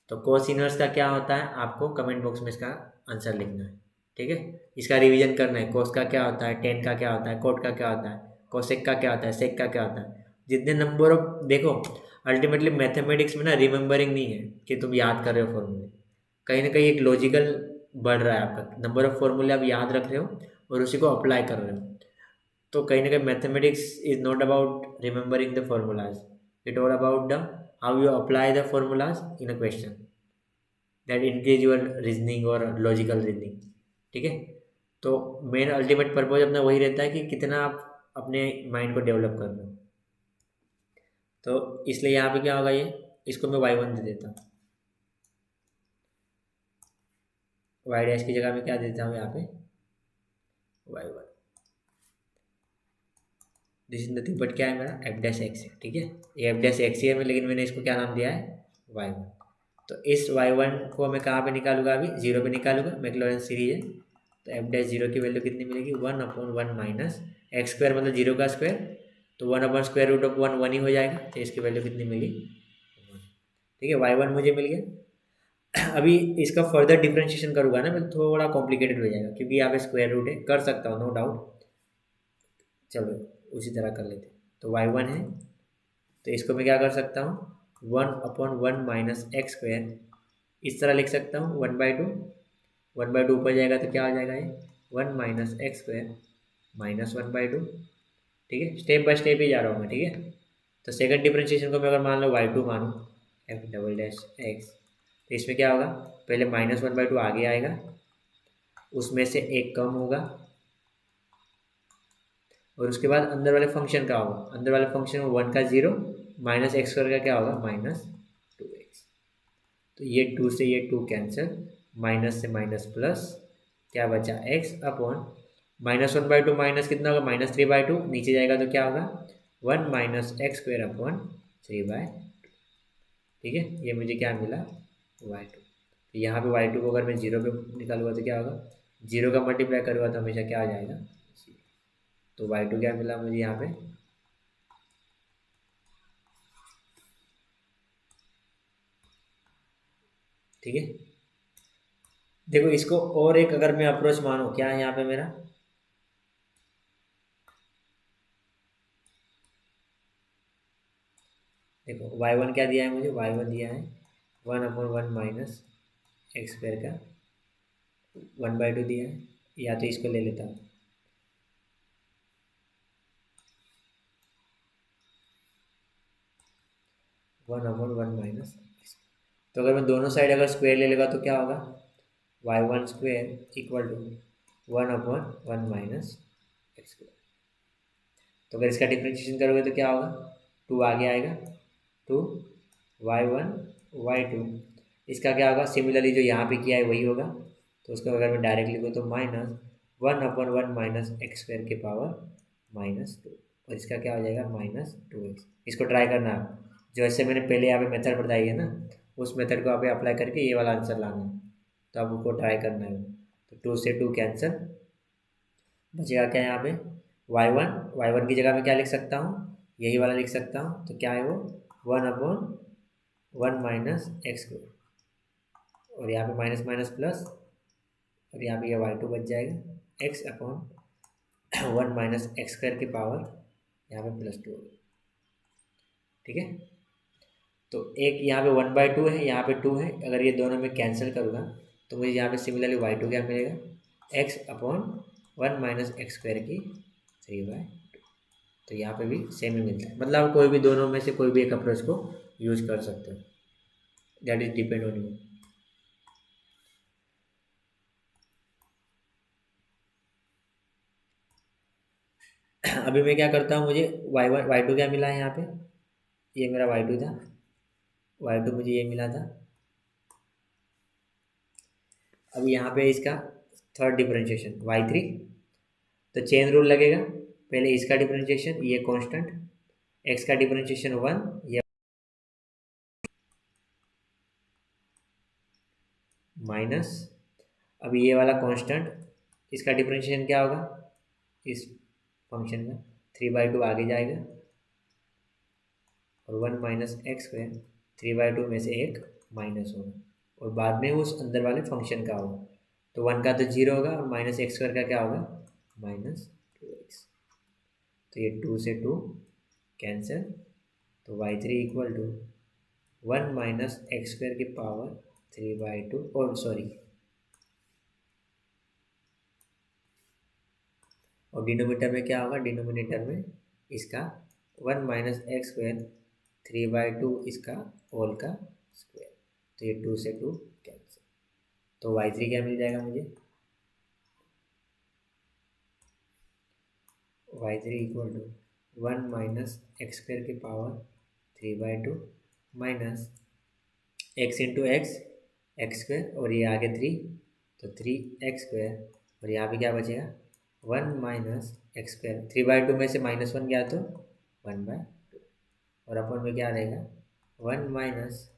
[SPEAKER 1] तो कोस इनवर्स का क्या होता है आपको कमेंट बॉक्स में इसका आंसर लिखना है। ठीक है, इसका रिवीजन करना है। कोस का क्या होता है, टेन का क्या होता है, कोट का क्या होता है, कोसेक का क्या होता है, सेक का क्या होता है। जितने नंबर ऑफ देखो अल्टीमेटली मैथमेटिक्स में ना रिमेंबरिंग नहीं है कि तुम याद कर रहे हो फॉर्मूले, कहीं ना कहीं एक लॉजिकल बढ़ रहा है आपका। नंबर ऑफ फॉर्मूले आप याद रख रहे हो और उसी को अप्लाई कर रहे हो। तो कहीं ना कहीं mathematics is not about remembering the formulas, it all about the how you apply the formulas in a question that increase your reasoning और लॉजिकल रीजनिंग। ठीक है, तो मेन अल्टीमेट पर्पज अपना वही रहता है कि कितना आप अपने माइंड को डेवलप कर रहे हो। तो इसलिए यहाँ पे क्या होगा ये इसको मैं y1 दे देता हूँ। y डैश की जगह में क्या देता हूँ यहाँ पे y1। This is nothing but क्या है मेरा एफ डैश एक्स है, ठीक है। ये एफ डैश एक्स ही है, लेकिन मैंने इसको क्या नाम दिया है y1। तो इस y1 को मैं कहाँ पे निकालूंगा, अभी 0 पे निकालूंगा, मैक्लॉरिन सीरीज है। तो एफ डैश 0 की वैल्यू कितनी मिलेगी 1/1 माइनस एक्स स्क्वायर, मतलब 0 का स्क्वायर, तो 1/√1 1 ही हो जाएगा। तो इसकी वैल्यू कितनी मिली 1, ठीक है। y1 मुझे मिल गया। अभी इसका फर्दर डिफ्रेंशिएशन करूँगा ना मैं, थोड़ा कॉम्प्लिकेटेड हो जाएगा, क्योंकि यहाँ पे स्क्वायर रूट है, कर सकता हूँ नो डाउट। चलो उसी तरह कर लेते हैं। तो y1 है, तो इसको मैं क्या कर सकता हूँ 1/1 माइनस एक्स स्क्वायर, इस तरह लिख सकता हूँ 1/2। 1/2 ऊपर जाएगा तो क्या हो जाएगा ये 1 माइनस एक्स स्क्वायर माइनस 1/2, ठीक है। स्टेप बाय स्टेप ही जा रहा हूँ मैं, ठीक है। तो सेकंड डिफरेंशिएशन को मैं अगर मान लो y2 मानूँ, एफ डबल डैश एक्स, तो इसमें क्या होगा, पहले -1/2 आगे आएगा, उसमें से एक कम होगा, और उसके बाद अंदर वाले फंक्शन का होगा, अंदर वाले फंक्शन में 1 का 0 माइनस एक्स स्क्वायर का क्या होगा -2x। तो ये 2 से ये 2 कैंसिल, माइनस से माइनस प्लस, क्या बचा x अपॉन -1/2 माइनस कितना होगा -3/2, नीचे जाएगा तो क्या होगा 1 माइनस एक्स स्क्वायर अपॉन 3/2, ठीक है। ये मुझे क्या मिला y2। तो यहाँ पे y2 को अगर मैं 0 पे निकालूंगा तो क्या होगा, 0 का मल्टीप्लाई करूँगा तो हमेशा क्या हो जाएगा 0। तो y2 क्या मिला मुझे यहाँ पे, ठीक है। देखो इसको और एक अगर मैं अप्रोच मानूँ, क्या है यहाँ पे मेरा, देखो y1 क्या दिया है मुझे, y1 दिया है 1/1 माइनस एक्स स्क्वायर का 1/2 दिया है, या तो इसको ले लेता हूँ, 1/1 माइनस। तो अगर मैं दोनों साइड अगर स्क्वायर ले लेगा तो क्या होगा y1 square equal to 1/1 minus x square. तो अगर इसका डिफ्रेंशिएशन करोगे तो क्या होगा, 2 आगे आएगा, 2 y1 y2, इसका क्या होगा सिमिलरली जो यहाँ पे किया है वही होगा। तो उसको अगर मैं डायरेक्ट लिखूँ तो -1/1 माइनस एक्स स्क्वायर के पावर -2, और इसका क्या हो जाएगा -2x। इसको ट्राई करना आप, जो ऐसे मैंने पहले यहाँ पे मेथड बताई है ना, उस मेथड को आप अप्लाई करके ये वाला आंसर लाना है। तो आप उसको ट्राई करना है। तो 2 से 2 कैंसिल, बचेगा क्या यहाँ पे y1 की जगह में क्या लिख सकता हूँ, यही वाला लिख सकता हूँ। तो क्या है वो 1/1 माइनस एक्स स्क्वायर, और यहाँ पे माइनस माइनस प्लस, और यहाँ पे ये y2 बच जाएगा x upon 1 minus x square की पावर यहाँ पे +2, ठीक है। तो एक यहाँ पे 1/2 है, यहाँ पे 2 है, अगर ये दोनों में कैंसिल करूँगा तो मुझे यहाँ पे सिमिलरली y2 क्या मिलेगा x upon 1 minus x square की 3/2। तो यहाँ पे भी सेम ही मिलता है, मतलब आप कोई भी दोनों में से कोई भी एक अप्रोच को यूज कर सकते हो, that is depend on you. अभी मैं क्या करता हूँ, मुझे y2 क्या मिला है यहाँ पे, ये मेरा y2 था, y2 मुझे ये मिला था। अब यहाँ पे इसका थर्ड डिफरेंशिएशन y3, तो चेन रूल लगेगा, पहले इसका डिफरेंशिएशन ये कांस्टेंट, x का डिफरेंशिएशन 1, ये माइनस, अब ये वाला कांस्टेंट, इसका डिफरेंशिएशन क्या होगा इस फंक्शन का 3/2 आगे जाएगा, और 1 माइनस एक्स स्क्वायर 3/2 में से एक माइनस होगा, और बाद में उस अंदर वाले फंक्शन का होगा। तो 1 का तो 0 होगा, और माइनस एक्स स्क्वायर का क्या होगा -2x। तो ये 2 से 2 कैंसिल, तो y3 equal to 1 minus x square की पावर 3/2, और सॉरी, और डिनोमिनेटर में क्या होगा, डिनोमिनेटर में इसका 1 माइनस एक्स स्क्वायर 3/2 इसका होल का स्क्वायर। तो ये 2 से 2 कैंसिल, तो y3 क्या मिल जाएगा मुझे, y3 equal to 1 minus x square की power 3/2 minus x into x x square और ये आगे 3 तो 3x² और यहाँ पे क्या बचेगा 1 माइनस एक्स स्क्वायर 3/2 में से -1 गया तो 1/2 और अपन में क्या रहेगा 1 माइनस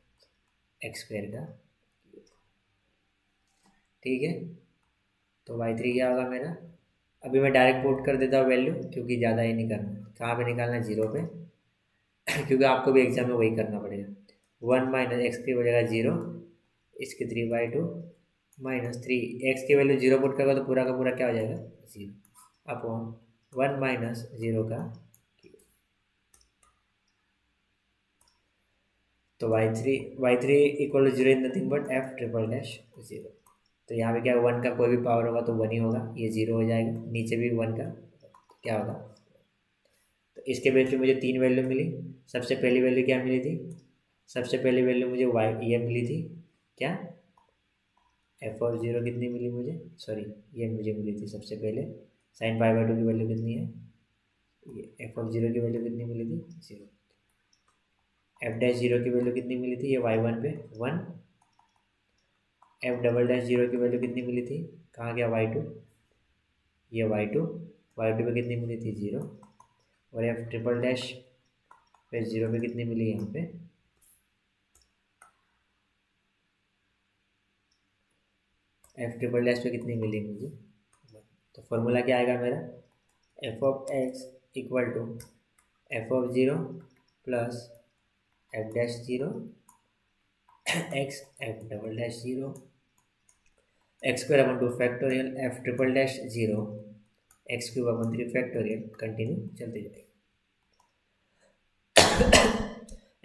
[SPEAKER 1] एक्स स्क्वायर का। ठीक है, तो y3 क्या होगा मेरा। अभी मैं डायरेक्ट पुट कर देता हूँ वैल्यू क्योंकि ज़्यादा ही नहीं करना। कहाँ पे निकालना है 0 पे क्योंकि आपको भी एग्जाम में वही करना पड़ेगा। 1 माइनस एक्स की बचेगा 0 इसकी 3/2 -3 एक्स की वैल्यू 0 पुट करोगे तो पूरा का पूरा क्या हो जाएगा 0 अपॉन 1 माइनस 0 का क्यूब। तो y3 equal to 0 is nothing but f''0। तो यहाँ पे क्या 1 का कोई भी पावर होगा तो 1 ही होगा, ये 0 हो जाएगा, नीचे भी 1 का क्या होगा। तो इसके बेस पे मुझे 3 वैल्यू मिली। सबसे पहली वैल्यू क्या मिली थी, सबसे पहली वैल्यू मुझे ये मिली थी क्या f(0) कितनी मिली मुझे, सॉरी ये मुझे मिली थी सबसे पहले sin π/2 की वैल्यू कितनी है, ये f(0) की वैल्यू कितनी मिली थी 0। f'(0) की वैल्यू कितनी मिली थी, ये y1 पे 1। f"(0) की वैल्यू कितनी मिली थी, कहाँ गया y2, ये y2 पे कितनी मिली थी 0 और f'' पे 0 पे कितनी मिली यहाँ पे f'' पे कितनी मिली मुझे। तो फॉर्मूला क्या आएगा मेरा f(x) equal to f(0) plus f'(0) x f''0 x² 2 factorial f''0 x³ 3 factorial continue चलते जाएगा।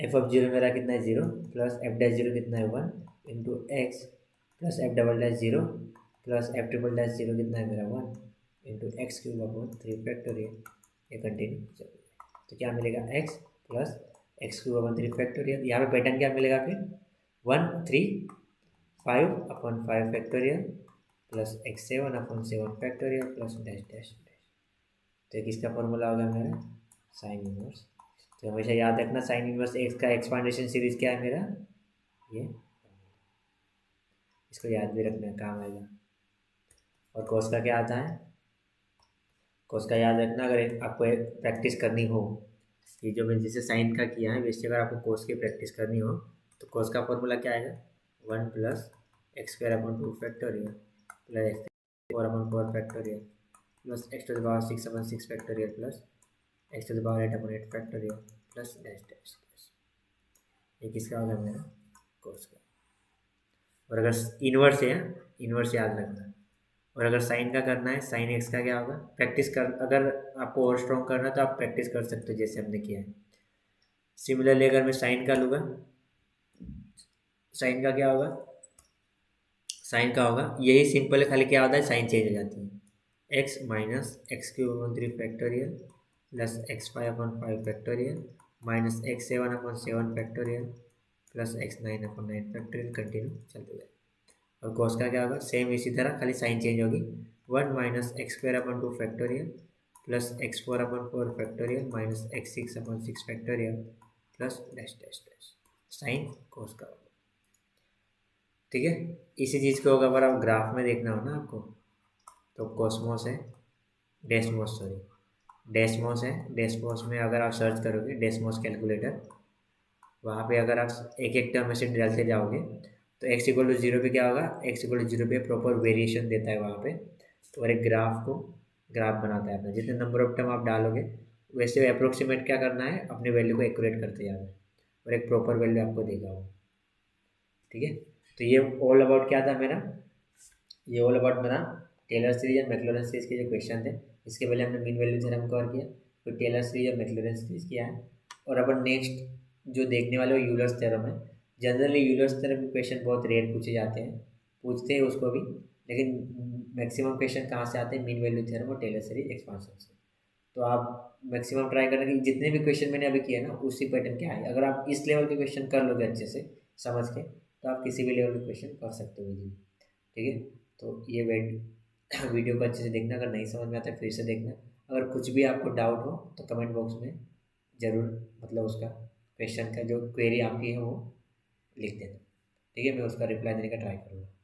[SPEAKER 1] f(0) मेरा कितना है 0 प्लस f'(0) कितना है 1 into x plus f''0 plus f''0 कितना है मेरा 1 इंटू x³ 3 फैक्टोरियल, ये कंटिन्यू चलेगा। तो क्या मिलेगा x प्लस x³ 3 फैक्टोरियल, यहाँ पे पैटर्न क्या मिलेगा फिर 1 3 5/5 factorial plus x7/7 factorial plus dash dash dash. तो किसका फॉर्मूला होगा मेरा साइन इनवर्स। तो हमेशा याद रखना साइन इनवर्स एक्स का एक्सपांडेशन सीरीज क्या है मेरा, ये इसको याद भी रखना काम आएगा। और कोस का क्या आता है, कोस का याद रखना अगर आपको प्रैक्टिस करनी हो, ये जो मैंने जैसे साइन का किया है वैसे अगर आपको कोस की प्रैक्टिस करनी हो तो कोस का फॉर्मूला क्या आएगा 1 plus x²/2 factorial plus x4/4 factorial plus x⁻6/6 factorial plus x⁸ factorial plus dash dash dash. ये किसका होगा मेरा कोस का। और अगर इन्वर्स है, इन्वर्स याद रखना। और अगर साइन का करना है साइन एक्स का क्या होगा, प्रैक्टिस कर, अगर आपको और स्ट्रॉन्ग करना है तो आप प्रैक्टिस कर सकते हो जैसे हमने किया है। सिमिलरली अगर मैं साइन का लूँगा, साइन का क्या होगा, साइन का होगा यही सिंपल है, खाली क्या होता है साइन चेंज हो जाती है। x minus x³ 3 factorial plus x5/5 factorial minus x7/7 factorial plus x9/9 factorial continue चलते जाए। और कोस का क्या होगा सेम इसी तरह, खाली साइन चेंज होगी 1 minus x²/2 factorial plus x4/4 factorial minus x6/6 factorial plus dash dash dash sine cos का होगा। ठीक है, इसी चीज़ को अगर आप ग्राफ में देखना हो ना आपको तो कोसमोस है, डेस्मोस सॉरी डेस्मोस है, डेस्मोस में अगर आप सर्च करोगे डेस्मोस कैलकुलेटर, वहाँ पे अगर आप एक एक टर्म में से डालते जाओगे तो x=0 पे क्या होगा, x=0 पे प्रॉपर वेरिएशन देता है वहाँ पे। तो और एक ग्राफ बनाता है अपना, जितने नंबर ऑफ टर्म आप डालोगे वैसे अप्रोक्सीमेट क्या करना है अपने वैल्यू को एक्यूरेट करते जाना है और एक प्रॉपर वैल्यू आपको देगा वो। ठीक है, तो ये ऑल अबाउट क्या था मेरा, ये ऑल अबाउट मेरा Taylor series and Maclaurin series के जो क्वेश्चन थे। इसके पहले हमने मीन वैल्यू थ्योरम कवर किया, फिर टेलर सीरीज और मैक्लॉरिन सीरीज किया है। और अपन नेक्स्ट जो देखने वाले वो यूलर्स थ्योरम है। जनरली यूलर्स थ्योरम के क्वेश्चन बहुत रेयर पूछे जाते हैं, पूछते हैं उसको भी, लेकिन मैक्सिमम क्वेश्चन कहाँ से आते हैं मीन वैल्यू थ्योरम और टेलर सीरीज एक्सपांशन से। तो आप मैक्सिमम ट्राई करना कि जितने भी क्वेश्चन मैंने अभी किए ना उसी पैटर्न के आए। अगर आप इस लेवल के क्वेश्चन कर लोगे अच्छे से समझ के तो आप किसी भी लेवल के क्वेश्चन कर सकते हो जी। ठीक है, तो ये वीडियो को अच्छे से देखना, अगर नहीं समझ में आता है फिर से देखना। अगर कुछ भी आपको डाउट हो तो कमेंट बॉक्स में ज़रूर मतलब उसका क्वेश्चन का जो क्वेरी आपकी है वो लिख देना। ठीक है, मैं उसका रिप्लाई देने का ट्राई करूँगा।